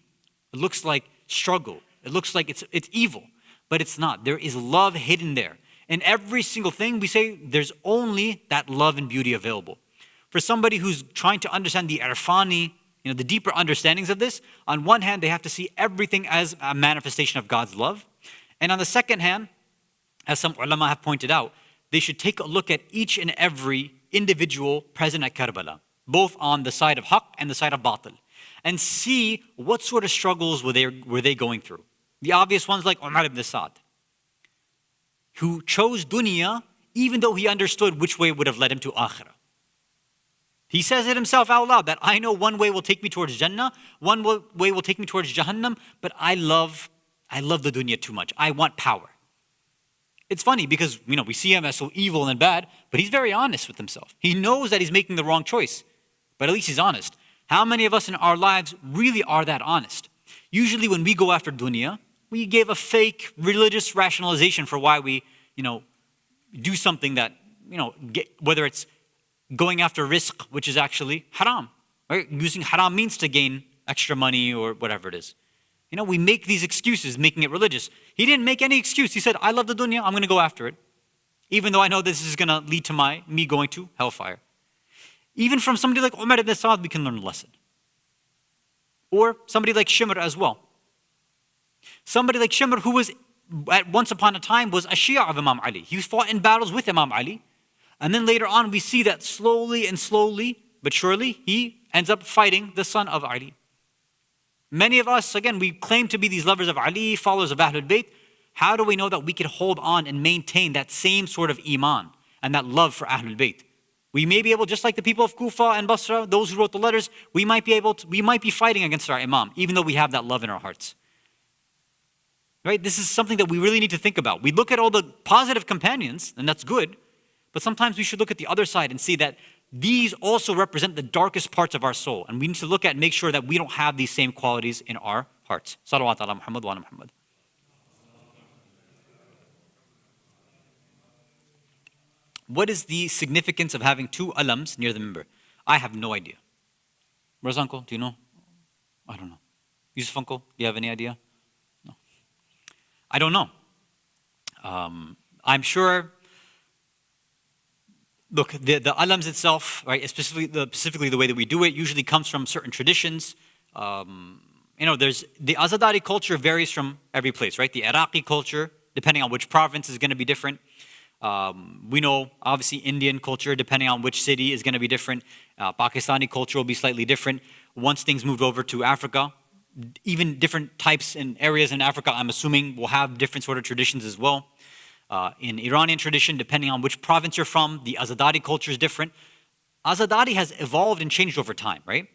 It looks like struggle. It looks like it's evil. But it's not. There is love hidden there. In every single thing we say, there's only that love and beauty available. For somebody who's trying to understand the irfani, the deeper understandings of this, on one hand, they have to see everything as a manifestation of God's love. And on the second hand, as some ulama have pointed out, they should take a look at each and every individual present at Karbala, both on the side of haqq and the side of batil, and see what sort of struggles were they going through. The obvious ones like Umar ibn Sa'd, who chose dunya even though he understood which way would have led him to akhirah. He says it himself out loud that I know one way will take me towards Jannah, one way will take me towards Jahannam, but I love the dunya too much. I want power. It's funny because we see him as so evil and bad, but he's very honest with himself. He knows that he's making the wrong choice, but at least he's honest. How many of us in our lives really are that honest? Usually when we go after dunya, we give a fake religious rationalization for why we, do something that, whether it's going after rizq, which is actually haram, right? Using haram means to gain extra money or whatever it is. We make these excuses, making it religious. He didn't make any excuse. He said, I love the dunya, I'm going to go after it. Even though I know this is going to lead to me going to hellfire. Even from somebody like Umar ibn Sa'd, we can learn a lesson. Or somebody like Shimr as well. Somebody like Shimr who was, at once upon a time, was a Shia of Imam Ali. He fought in battles with Imam Ali. And then later on, we see that slowly, but surely, he ends up fighting the son of Ali. Many of us, again, we claim to be these lovers of Ali, followers of Ahlul Bayt. How do we know that we can hold on and maintain that same sort of iman and that love for Ahlul Bayt? We may be able, just like the people of Kufa and Basra, those who wrote the letters, we might be fighting against our Imam, even though we have that love in our hearts. Right? This is something that we really need to think about. We look at all the positive companions, and that's good, but sometimes we should look at the other side and see that these also represent the darkest parts of our soul. And we need to look at and make sure that we don't have these same qualities in our hearts. Salawat ala Muhammad wa ala Muhammad. What is the significance of having two alams near the mimbar? I have no idea. Raz uncle, do you know? I don't know. Yusuf uncle, do you have any idea? No. I don't know. I'm sure. Look, the alams itself, right, specifically the way that we do it, usually comes from certain traditions. There's the Azadari culture varies from every place, right? The Iraqi culture, depending on which province, is going to be different. We know, obviously, Indian culture, depending on which city, is going to be different. Pakistani culture will be slightly different. Once things moved over to Africa, even different types and areas in Africa, I'm assuming, will have different sort of traditions as well. In Iranian tradition, depending on which province you're from, the Azadari culture is different. Azadari has evolved and changed over time, right?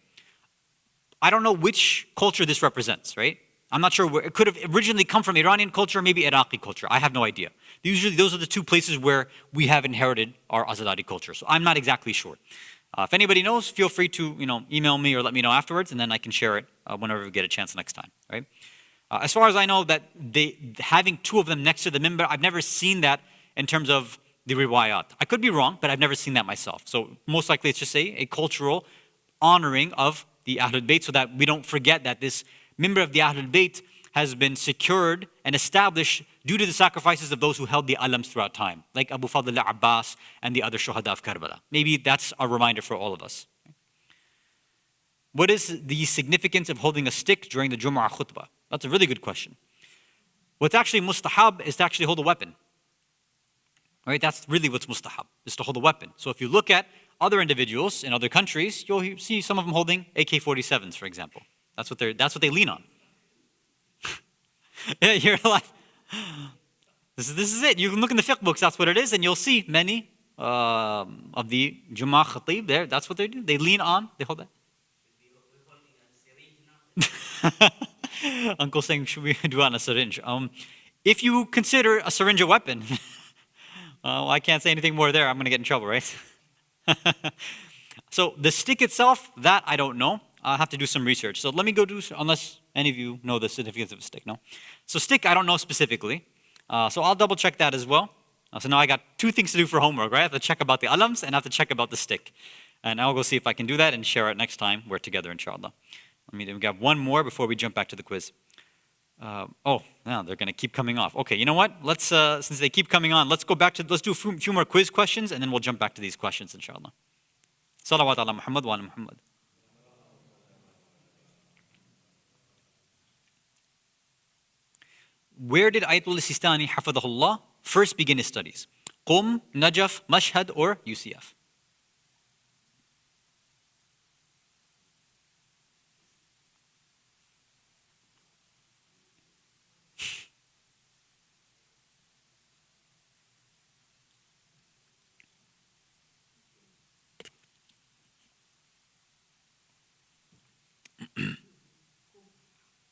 I don't know which culture this represents, right? I'm not sure where. It could have originally come from Iranian culture or maybe Iraqi culture. I have no idea. Usually those are the two places where we have inherited our Azadari culture. So I'm not exactly sure. If anybody knows, feel free to email me or let me know afterwards, and then I can share it whenever we get a chance next time, right? As far as I know, that having two of them next to the mimbar, I've never seen that in terms of the riwayat. I could be wrong, but I've never seen that myself. So most likely it's just a cultural honoring of the Ahlul Bayt so that we don't forget that this mimbar of the Ahlul Bayt has been secured and established due to the sacrifices of those who held the alams throughout time, like Abu Fadl al-Abbas and the other shuhada of Karbala. Maybe that's a reminder for all of us. What is the significance of holding a stick during the Jumu'ah khutbah? That's a really good question. What's actually mustahab is to actually hold a weapon. Right? That's really what's mustahab, is to hold a weapon. So if you look at other individuals in other countries, you'll see some of them holding AK-47s, for example. That's what they lean on. Yeah, you're like, this is it. You can look in the fiqh books, that's what it is, and you'll see many of the Jummah Khatib there, that's what they do. They lean on, they hold that. Uncle saying, should we do it on a syringe? If you consider a syringe a weapon, I can't say anything more there. I'm going to get in trouble, right? So the stick itself, that I don't know. I'll have to do some research. So let me go do, unless any of you know the significance of a stick, no? So stick, I don't know specifically. So I'll double check that as well. So now I got two things to do for homework, right? I have to check about the alams and I have to check about the stick. And I'll go see if I can do that and share it next time. We're together, inshallah. We got one more before we jump back to the quiz. Now they're going to keep coming off. Okay, you know what? Let's since they keep coming on, let's do a few more quiz questions, and then we'll jump back to these questions, inshallah. Salawat ala Muhammad wa ala Muhammad. Where did Ayatul Sistani, hafadahullah, first begin his studies? Qum, Najaf, Mashhad, or UCF?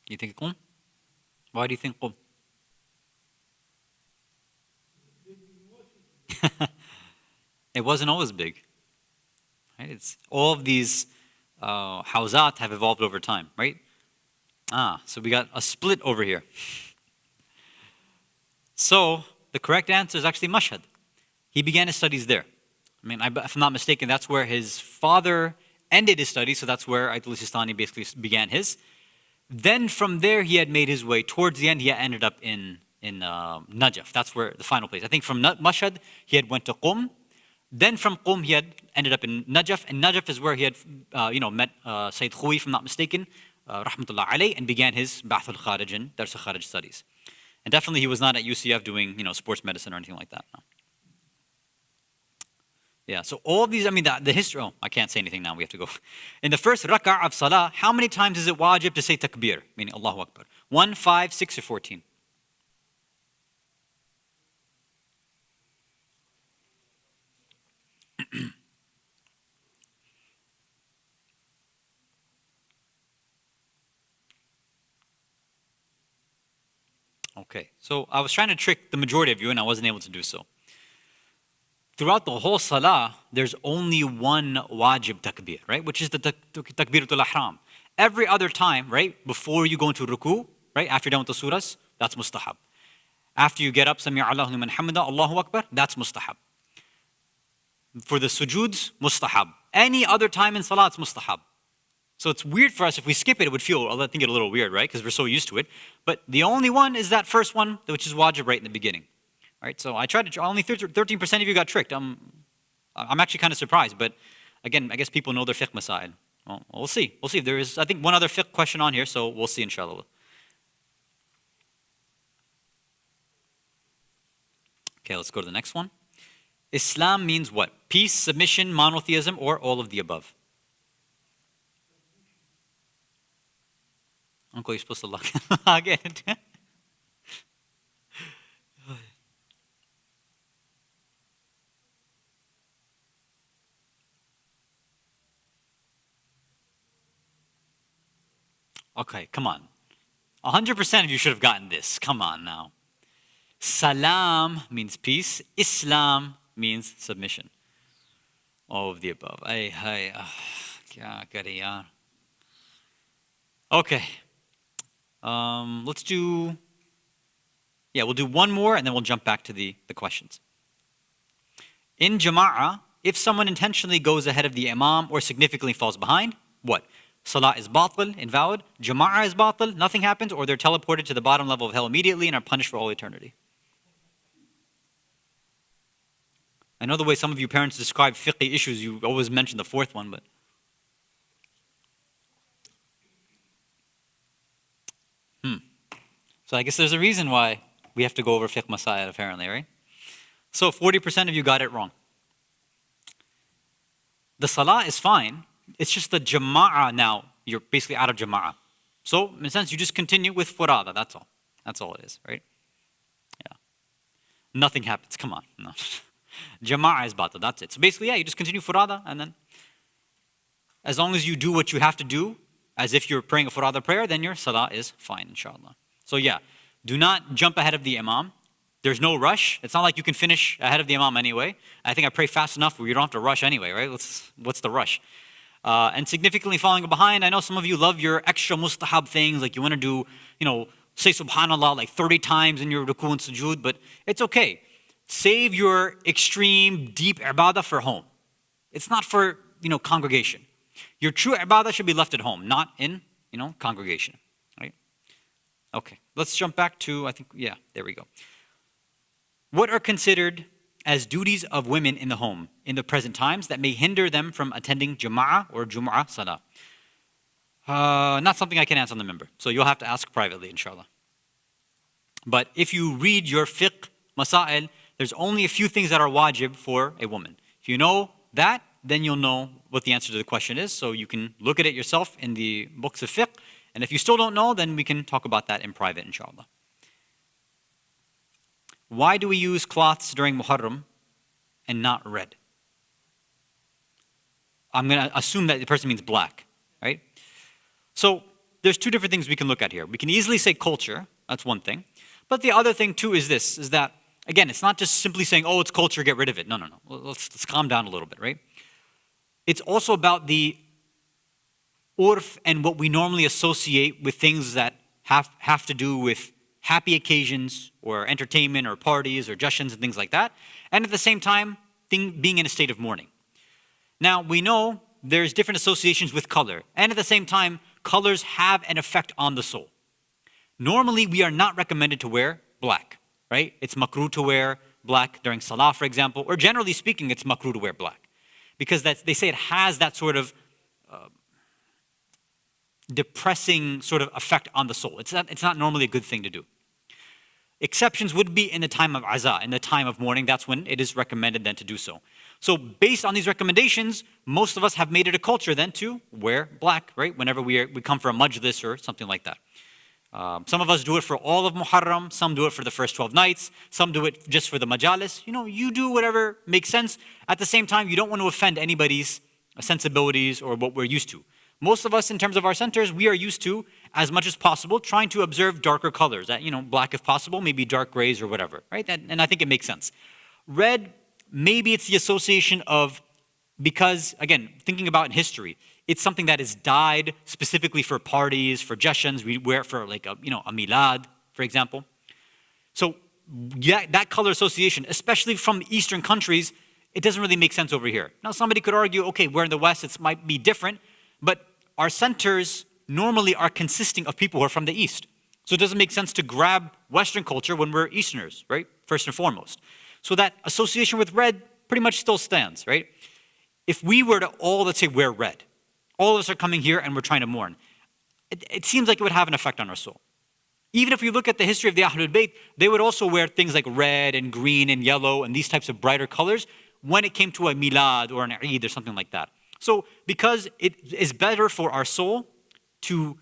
You think Qum? Why do you think Qum? It wasn't always big. Right? It's all of these hawzat have evolved over time, right? So we got a split over here. So the correct answer is actually Mashhad. He began his studies there. I mean, if I'm not mistaken, that's where his father ended his studies, so that's where Ayatul Sistani basically began his. Then from there, he had made his way. Towards the end, he ended up in Najaf. That's where the final place. I think from Mashhad, he had went to Qum. Then from Qum, he had ended up in Najaf. And Najaf is where he had met Sayyid Khuwi, if I'm not mistaken, rahmatullah alayh, and began his Ba'th al-Kharij and Dars al-Kharij studies. And definitely he was not at UCF doing sports medicine or anything like that. No. Yeah, so all of these, I mean, the history, I can't say anything now, we have to go. In the first rak'ah of salah, how many times is it wajib to say takbir, meaning Allahu Akbar? 1, 5, 6, or 14? Okay, so I was trying to trick the majority of you and I wasn't able to do so. Throughout the whole salah, there's only one wajib takbir, right? Which is the takbiratul ihram. Every other time, right? Before you go into ruku, right? After you're done with the surahs, that's mustahab. After you get up, Sami' Allahu liman hamida, Allahu Akbar, that's mustahab. For the sujuds, mustahab. Any other time in salah, it's mustahab. So it's weird for us, if we skip it, it would feel, I think, a little weird, right? Because we're so used to it. But the only one is that first one, which is wajib right in the beginning. All right, so I tried to, only 13% of you got tricked. I'm actually kind of surprised, but again, I guess people know their fiqh masail. Well, we'll see. We'll see if there is, I think, one other fiqh question on here, so we'll see, inshallah. Okay, let's go to the next one. Islam means what? Peace, submission, monotheism, or all of the above? Uncle, you're supposed to look again. Okay, come on. 100% of you should have gotten this. Come on now. Salam means peace. Islam means submission. All of the above. Okay. We'll do one more and then we'll jump back to the questions. In Jama'ah, if someone intentionally goes ahead of the Imam or significantly falls behind, what? Salah is batil, invalid. Jama'ah is batil, nothing happens, or they're teleported to the bottom level of hell immediately and are punished for all eternity. I know the way some of you parents describe fiqh issues, you always mention the fourth one, but... So I guess there's a reason why we have to go over fiqh masail, apparently, right? So 40% of you got it wrong. The salah is fine. It's just the jama'ah now. You're basically out of jama'ah. So, in a sense, you just continue with furada. That's all. That's all it is, right? Yeah. Nothing happens. Come on. No. Jama'ah is batil. That's it. So basically, you just continue furada, and then as long as you do what you have to do, as if you're praying a furada prayer, then your salah is fine, inshallah. So do not jump ahead of the imam. There's no rush. It's not like you can finish ahead of the imam anyway. I think I pray fast enough where you don't have to rush anyway, right? What's the rush? And significantly falling behind, I know some of you love your extra mustahab things, like you want to do, say subhanallah like 30 times in your ruku and sujood, but it's okay. Save your extreme, deep ibadah for home. It's not for, congregation. Your true ibadah should be left at home, not in congregation, right? Okay, let's jump back to, there we go. What are considered as duties of women in the home in the present times that may hinder them from attending Jama'ah or Jum'ah Salah? Not something I can answer on the member, so you'll have to ask privately, inshallah. But if you read your fiqh masail, there's only a few things that are wajib for a woman. If you know that, then you'll know what the answer to the question is, so you can look at it yourself in the books of fiqh, and if you still don't know, then we can talk about that in private, inshallah. Why do we use cloths during Muharram and not red? I'm going to assume that the person means black, right? So there's two different things we can look at here. We can easily say culture, that's one thing. But the other thing too is this, is that, again, it's not just simply saying, oh, it's culture, get rid of it. No. Let's calm down a little bit, right? It's also about the urf and what we normally associate with things that have to do with happy occasions or entertainment or parties or jushans and things like that. And at the same time, being in a state of mourning. Now, we know there's different associations with color. And at the same time, colors have an effect on the soul. Normally, we are not recommended to wear black, right? It's makruh to wear black during salah, for example, or generally speaking, it's makruh to wear black. Because they say it has that sort of depressing sort of effect on the soul. It's not normally a good thing to do. Exceptions would be in the time of aza, in the time of mourning. That's when it is recommended then to do so. So based on these recommendations, most of us have made it a culture then to wear black, right? Whenever we come for a majlis or something like that. Some of us do it for all of Muharram, some do it for the first 12 nights, some do it just for the majalis. You do whatever makes sense. At the same time, you don't want to offend anybody's sensibilities or what we're used to. Most of us, in terms of our centers, we are used to, as much as possible, trying to observe darker colors. That, black if possible, maybe dark grays or whatever, right? And I think it makes sense. Red, maybe it's the association of, because, again, thinking about history, it's something that is dyed specifically for parties, for jashans. We wear it for like a milad, for example. So yeah, that color association, especially from Eastern countries, it doesn't really make sense over here. Now, somebody could argue, okay, we're in the West, it might be different, but our centers normally are consisting of people who are from the East. So it doesn't make sense to grab Western culture when we're Easterners, right? First and foremost. So that association with red pretty much still stands, right? If we were to all, let's say, wear red, all of us are coming here and we're trying to mourn, it seems like it would have an effect on our soul. Even if we look at the history of the Ahlul Bayt, they would also wear things like red and green and yellow and these types of brighter colors when it came to a milad or an Eid or something like that. So because it is better for our soul to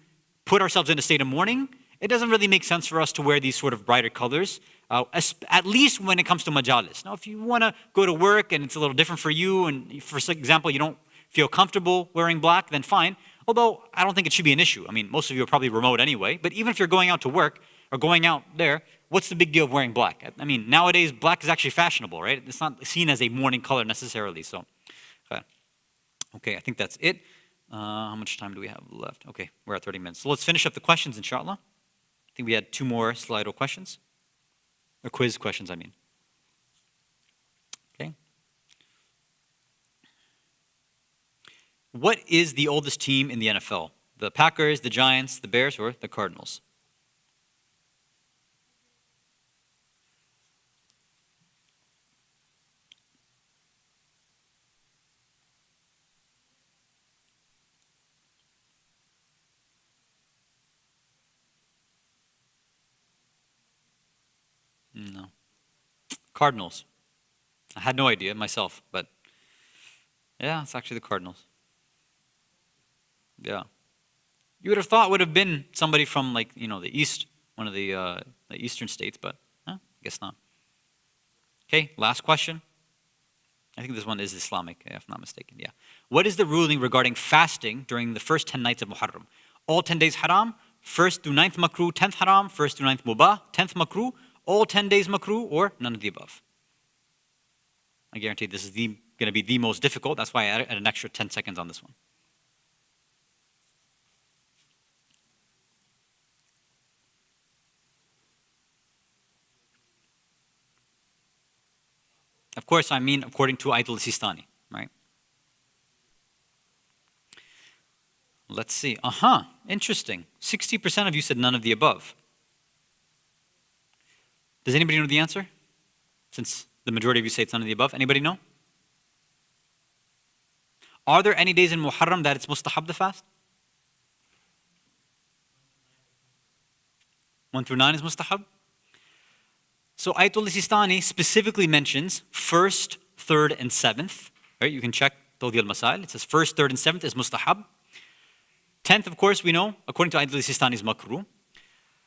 put ourselves in a state of mourning, it doesn't really make sense for us to wear these sort of brighter colors, at least when it comes to majalis. Now, if you want to go to work and it's a little different for you, and for example, you don't feel comfortable wearing black, then fine. Although, I don't think it should be an issue. I mean, most of you are probably remote anyway, but even if you're going out to work or going out there, what's the big deal of wearing black? I mean, nowadays, black is actually fashionable, right? It's not seen as a mourning color necessarily, so. Okay, I think that's it. How much time do we have left? Okay, we're at 30 minutes. So let's finish up the questions, inshallah. I think we had 2 more Slido questions. Or quiz questions, I mean. Okay. What is the oldest team in the NFL? The Packers, the Giants, the Bears, or the Cardinals? No. Cardinals. I had no idea myself, but yeah, it's actually the Cardinals. Yeah. You would have thought would have been somebody from the East, one of the Eastern states, but I guess not. Okay, last question. I think this one is Islamic, if I'm not mistaken. Yeah. What is the ruling regarding fasting during the first 10 nights of Muharram? All 10 days haram, 1st through 9th makruh, 10th haram, 1st through 9th mubah, 10th makruh, all 10 days makruh, or none of the above? I guarantee this is going to be the most difficult. That's why I added an extra 10 seconds on this one. Of course, I mean according to Ayat al-Sistani, right? Let's see. Interesting. 60% of you said none of the above. Does anybody know the answer? Since the majority of you say it's none of the above. Anybody know? Are there any days in Muharram that it's mustahab to fast? 1 through 9 is mustahab. So Ayatul Sistani specifically mentions 1st, 3rd, and 7th. Right? You can check Tawdi al-Masail. It says 1st, 3rd, and 7th is mustahab. 10th, of course, we know, according to Ayatul Sistani, is makruh.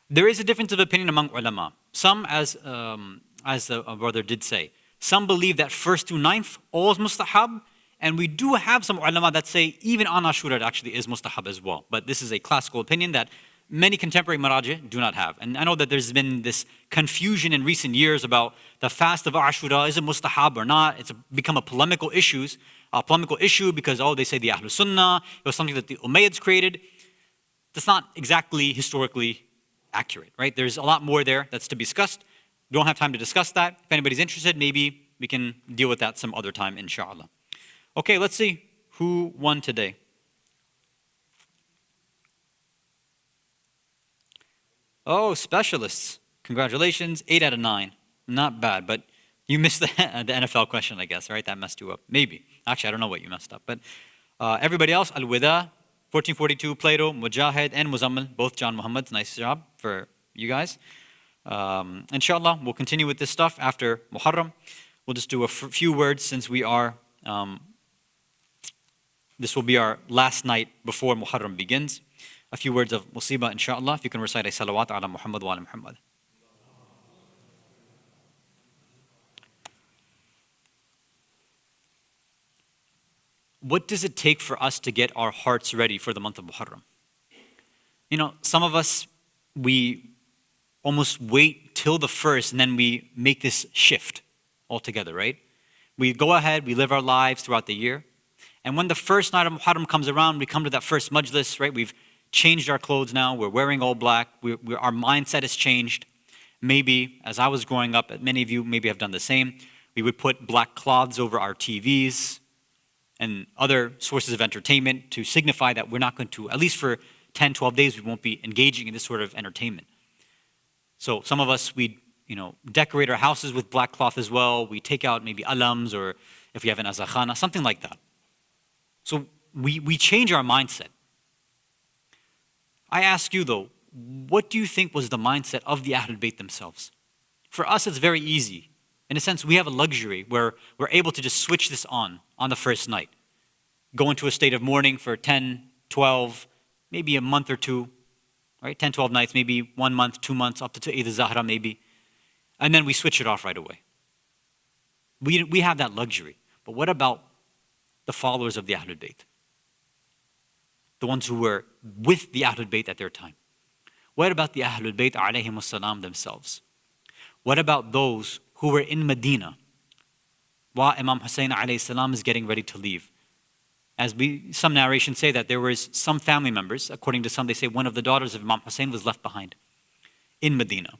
There is a difference of opinion among ulama. Some, as a brother did say, some believe that 1st through 9th, all is mustahab. And we do have some ulama that say even on Ashura it actually is mustahab as well. But this is a classical opinion that many contemporary maraji do not have. And I know that there's been this confusion in recent years about the fast of Ashura, is it mustahab or not? It's become a polemical issue because, they say the Ahlul Sunnah, it was something that the Umayyads created. That's not exactly historically accurate, right? There's a lot more there that's to be discussed. We don't have time to discuss that. If anybody's interested, maybe we can deal with that some other time, inshallah. Okay, let's see who won today. Oh, specialists. Congratulations, 8 out of 9. Not bad, but you missed the NFL question, I guess, right? That messed you up. Maybe. Actually, I don't know what you messed up. But everybody else, Al-Wida, 1442, Plato, Mujahid, and Muzammal, both John Muhammad's. Nice job for you guys. Inshallah, we'll continue with this stuff after Muharram. We'll just do a few words since we are... this will be our last night before Muharram begins. A few words of musibah, inshallah. If you can recite a salawat ala Muhammad wa ala Muhammad. What does it take for us to get our hearts ready for the month of Muharram? You know, some of us, we almost wait till the first and then we make this shift altogether, right? We go ahead, we live our lives throughout the year. And when the first night of Muharram comes around, we come to that first majlis, right? We've changed our clothes now. We're wearing all black. Our mindset has changed. Maybe, as I was growing up, many of you maybe have done the same. We would put black cloths over our TVs and other sources of entertainment to signify that we're not going to, at least for 10, 12 days, we won't be engaging in this sort of entertainment. So some of us, we decorate our houses with black cloth as well. We take out maybe alams, or if we have an azakhana, something like that. So we change our mindset. I ask you though, what do you think was the mindset of the Ahlul Bayt themselves? For us, it's very easy. In a sense, we have a luxury where we're able to just switch this on the first night. Go into a state of mourning for 10, 12, maybe a month or two, right? 10, 12 nights, maybe 1 month, 2 months, up to Eid al-Zahra maybe. And then we switch it off right away. We have that luxury. But what about the followers of the Ahlul Bayt? The ones who were with the Ahlul Bayt at their time. What about the Ahlul Bayt alayhim as-salam themselves? What about those who were in Medina while Imam Hussein alayhi salam is getting ready to leave? As some narrations say that there was some family members, according to some they say one of the daughters of Imam Hussein was left behind in Medina,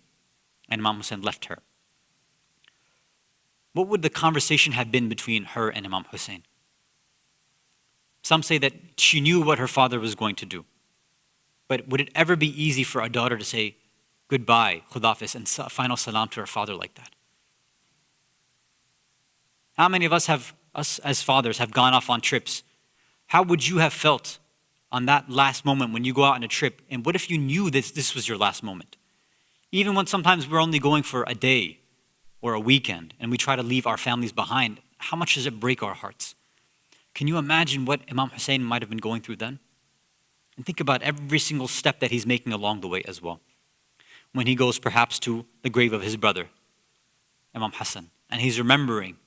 and Imam Hussein left her. What would the conversation have been between her and Imam Hussein? Some say that she knew what her father was going to do. But would it ever be easy for a daughter to say goodbye, khudafis, and final salam to her father like that? How many of us as fathers, have gone off on trips? How would you have felt on that last moment when you go out on a trip? And what if you knew this was your last moment? Even when sometimes we're only going for a day or a weekend and we try to leave our families behind, how much does it break our hearts? Can you imagine what Imam Hussein might have been going through then? And think about every single step that he's making along the way as well. When he goes perhaps to the grave of his brother, Imam Hasan, and he's remembering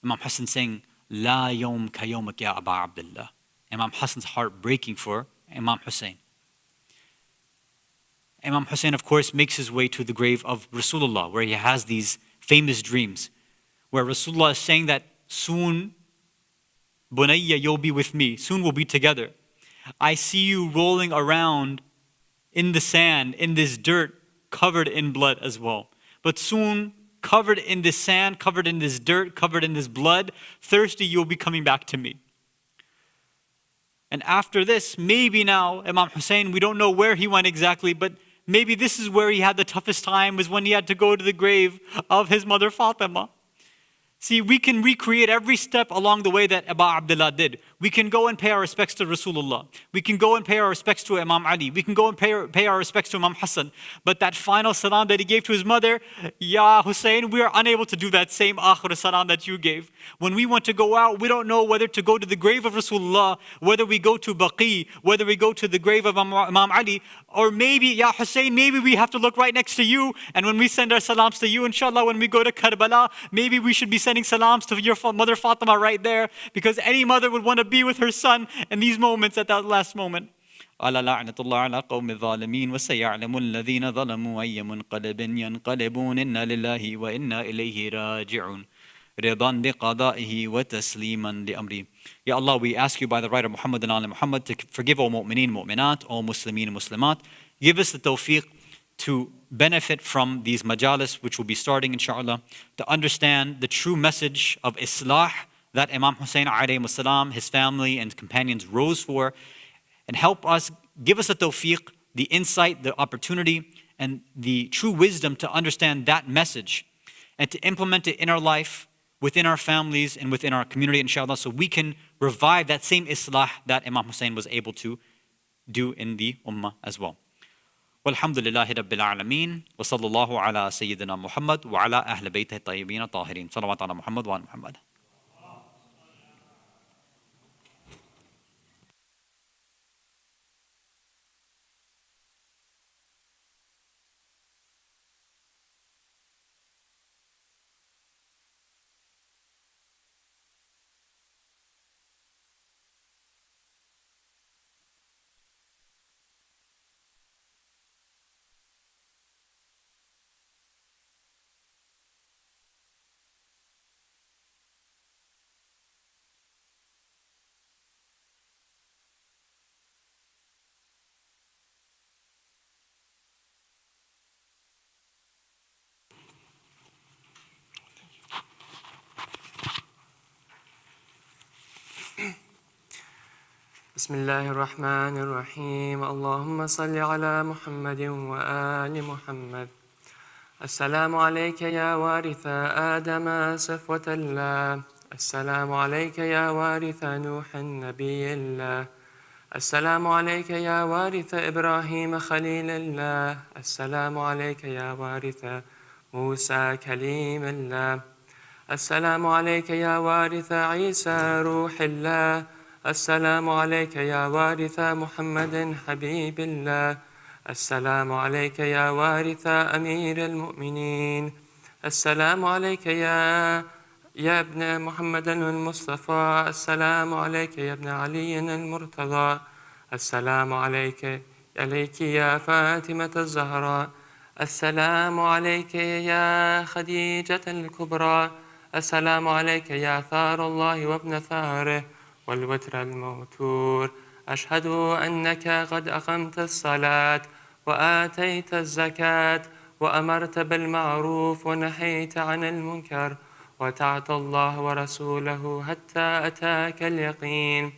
Imam Hasan saying, La yawm ka yawmak ya Aba Abdullah. Imam Hasan's heart breaking for Imam Hussein. Imam Hussein, of course, makes his way to the grave of Rasulullah, where he has these famous dreams, where Rasulullah is saying that soon, Bunayya, you'll be with me. Soon we'll be together. I see you rolling around in the sand, in this dirt, covered in blood as well. But soon, covered in this sand, covered in this dirt, covered in this blood, thirsty, you'll be coming back to me. And after this, maybe now Imam Hussein, we don't know where he went exactly, but maybe this is where he had the toughest time, was when he had to go to the grave of his mother Fatima. See, we can recreate every step along the way that Abu Abdullah did. We can go and pay our respects to Rasulullah. We can go and pay our respects to Imam Ali. We can go and pay our respects to Imam Hasan. But that final salam that he gave to his mother, Ya Hussein, we are unable to do that same akhir salam that you gave. When we want to go out, we don't know whether to go to the grave of Rasulullah, whether we go to Baqi, whether we go to the grave of Imam Ali, or maybe, Ya Hussein, maybe we have to look right next to you. And when we send our salams to you, inshallah, when we go to Karbala, maybe we should be sending salams to your mother Fatima right there, because any mother would want to be with her son in these moments, at that last moment. على لعنة الله على قوم الظالمين وسيعلم الذين ظلموا أي منقلب ينقلبون إنا لله وإنا إليه راجعون رضا بقضائه وتسليما لأمره. Ya Allah, we ask you by the right of Muhammad and Ali Muhammad to forgive all mu'mineen, mu'minat, all Muslimin and Muslimat. Give us the tawfiq to benefit from these majalis, which will be starting inshallah, to understand the true message of Islah that Imam Hussein alayhi salam, his family and companions rose for, and help us, give us the tawfiq, the insight, the opportunity, and the true wisdom to understand that message and to implement it in our life, within our families and within our community, inshallah, so we can revive that same Islah that Imam Hussein was able to do in the Ummah as well. Walhamdulillahi Rabbil Alameen, wa sallallahu ala Sayyidina Muhammad wa ala Ahl Baytih Tayyibin Tahirin. Salawat ala Muhammad wa ala Muhammad. بسم الله الرحمن الرحيم اللهم صل على محمد وآل محمد السلام عليك يا وارث آدم صفوة الله السلام عليك يا وارث نوح نبي الله السلام عليك يا وارث إبراهيم خليل الله السلام عليك يا وارث موسى كليم الله السلام عليك يا وارث عيسى روح الله السلام عليك يا وارث محمد حبيب الله السلام عليك يا وارث أمير المؤمنين السلام عليك يا ابن محمد المصطفى السلام عليك يا ابن علي المرتضى السلام عليك يا فاطمة الزهراء السلام عليك يا خديجة الكبرى السلام عليك يا ثار الله وابن ثاره والوتر الموتور أشهد أنك قد أقمت الصلاة وآتيت الزكاة وأمرت بالمعروف ونهيت عن المنكر وطعت الله ورسوله حتى أتاك اليقين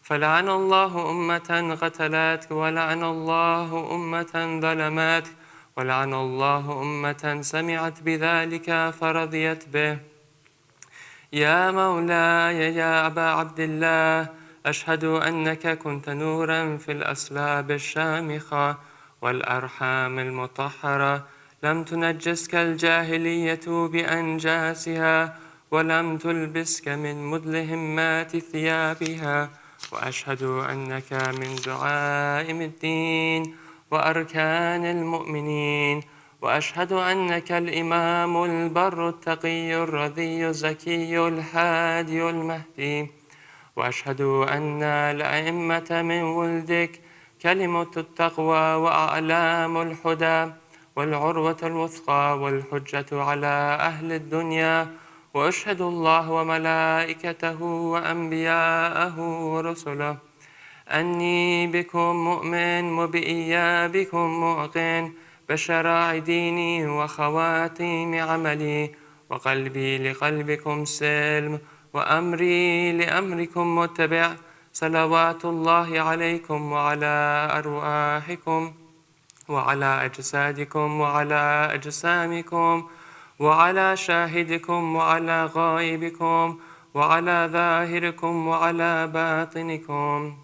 فلعن الله أمة قتلتك ولعن الله أمة ظلمتك ولعن الله أمة سمعت بذلك فرضيت به يا مولاي يا أبا عبد الله أشهد أنك كنت نورا في الأصلاب الشامخة والأرحام المطهرة لم تنجسك الجاهلية بأنجاسها ولم تلبسك من مدلهمات ثيابها وأشهد أنك من دعائم الدين وأركان المؤمنين وأشهد أنك الإمام البر التقي الرضي الزكي الحادي المهدي وأشهد أن الأئمة من ولدك كلمة التقوى وأعلام الهدى والعروة الوثقى والحجة على أهل الدنيا وأشهد الله وملائكته وأنبياءه ورسله أني بكم مؤمن وبإيابكم موقن بشرائع ديني وخواتيم عملي وقلبي لقلبكم سلم وأمري لأمركم متبع صلوات الله عليكم وعلى أرواحكم وعلى أجسادكم وعلى أجسامكم وعلى شاهدكم وعلى غائبكم وعلى ظاهركم وعلى باطنكم.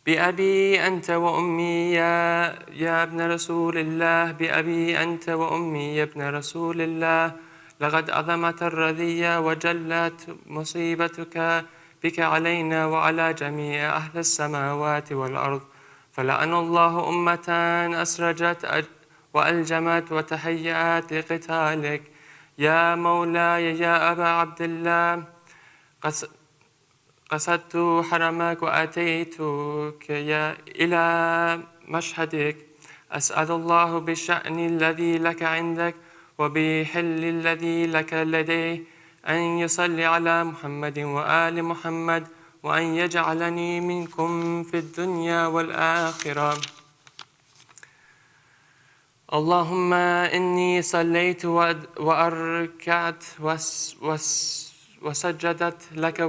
بأبي أنت وأمي يا ابن رسول الله، بأبي أنت وأمي يا ابن رسول الله، لقد عظمت الرذية وجلت مصيبتك بك علينا وعلى جميع أهل السماوات والأرض، فلعن الله أمة أسرجت وألجمت وتهيأت لقتالك. يا مولاي يا أبا عبد الله، قصدت حرمك وأتيتك إلى مشهدك، أسأل الله بالشأن الذي لك عندك وبحل الذي لك لديه أن يصلي على محمد وآل محمد، وأن يجعلني منكم في الدنيا والآخرة. اللهم إني صليت وأركعت وسجدت لك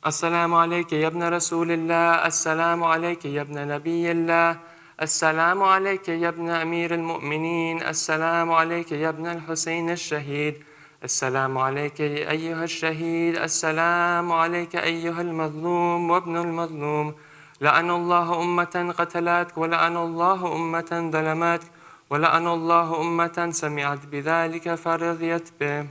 السلام عليك يا ابن رسول الله، السلام عليك يا ابن نبي الله، السلام عليك يا ابن أمير المؤمنين، السلام عليك يا ابن الحسين الشهيد، السلام عليك أيها الشهيد، السلام عليك أيها المظلوم وابن المظلوم. لعن الله أمة قتلتك، ولعن الله أمة ظلمتك، ولعن الله أمة سمعت بذلك فرضيت به.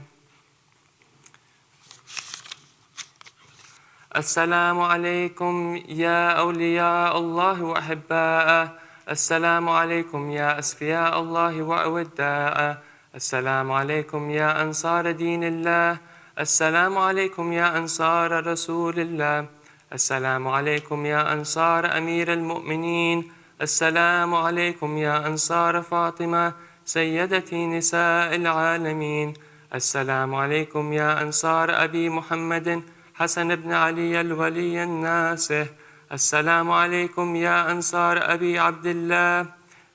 السلام عليكم يا أولياء الله وأحباءه، السلام عليكم يا أسفياء الله وأوداءه، السلام عليكم يا أنصار دين الله، السلام عليكم يا أنصار رسول الله، السلام عليكم يا أنصار أمير المؤمنين، السلام عليكم يا أنصار فاطمة سيدة نساء العالمين، السلام عليكم يا أنصار أبي محمد حسن بن علي الولي الناصح، السلام عليكم يا أنصار أبي عبد الله،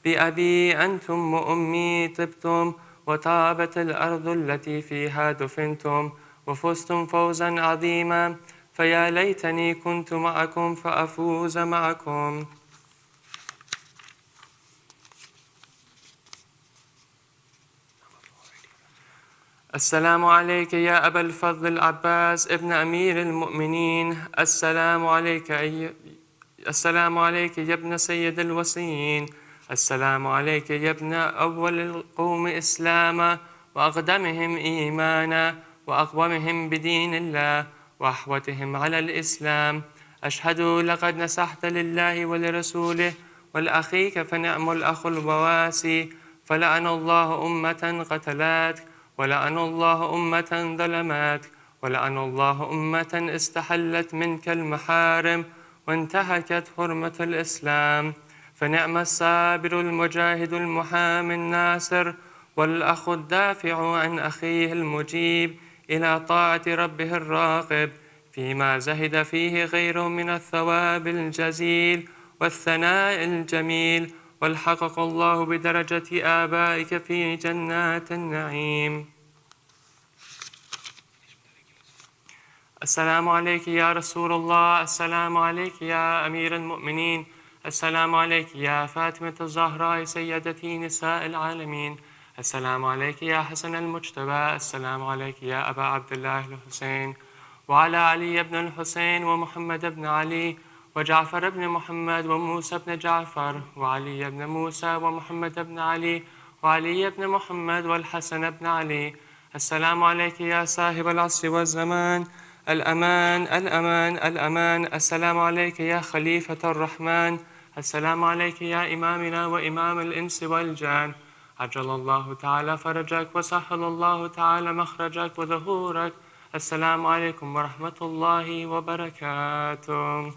بأبي أنتم وأمي طبتم وطابت الأرض التي فيها دفنتم وفزتم فوزا عظيما، فيا ليتني كنت معكم فأفوز معكم. السلام عليك يا أبا الفضل العباس ابن أمير المؤمنين، السلام عليك يا ابن سيد الوصيين، السلام عليك يا ابن أول القوم إسلاما وأقدمهم إيمانا وأقومهم بدين الله وأحوتهم على الإسلام. أشهد لقد نصحت لله ولرسوله ولأخيك فنعم الأخ البواسي، فلعن الله أمة قتلاتك، ولعن الله أمة ظلماتك، ولعن الله أمة استحلت منك المحارم وانتهكت حرمة الإسلام. فنعم الصابر المجاهد المحامي الناصر والأخ الدافع عن أخيه المجيب إلى طاعة ربه الراقب فيما زهد فيه غيره من الثواب الجزيل والثناء الجميل، والحقق الله بدرجة آبائك في جنات النعيم. السلام عليك يا رسول الله، السلام عليك يا أمير المؤمنين، السلام عليك يا فاطمة الزهراء سيدتي نساء العالمين، السلام عليك يا حسن المجتبى، السلام عليك يا أبا عبد الله الحسين، وعلى علي بن الحسين ومحمد بن علي وجعفر بن محمد وموسى بن جعفر وعلي بن موسى ومحمد بن علي وعلي بن محمد والحسن بن علي. السلام عليك يا صاحب العصر والزمان، الأمان الأمان الأمان. السلام عليك يا خليفة الرحمن، السلام عليك يا إمامنا وإمام الإنس والجان، عجل الله تعالى فرجك وسهل الله تعالى مخرجك وظهورك. السلام عليكم ورحمة الله وبركاته.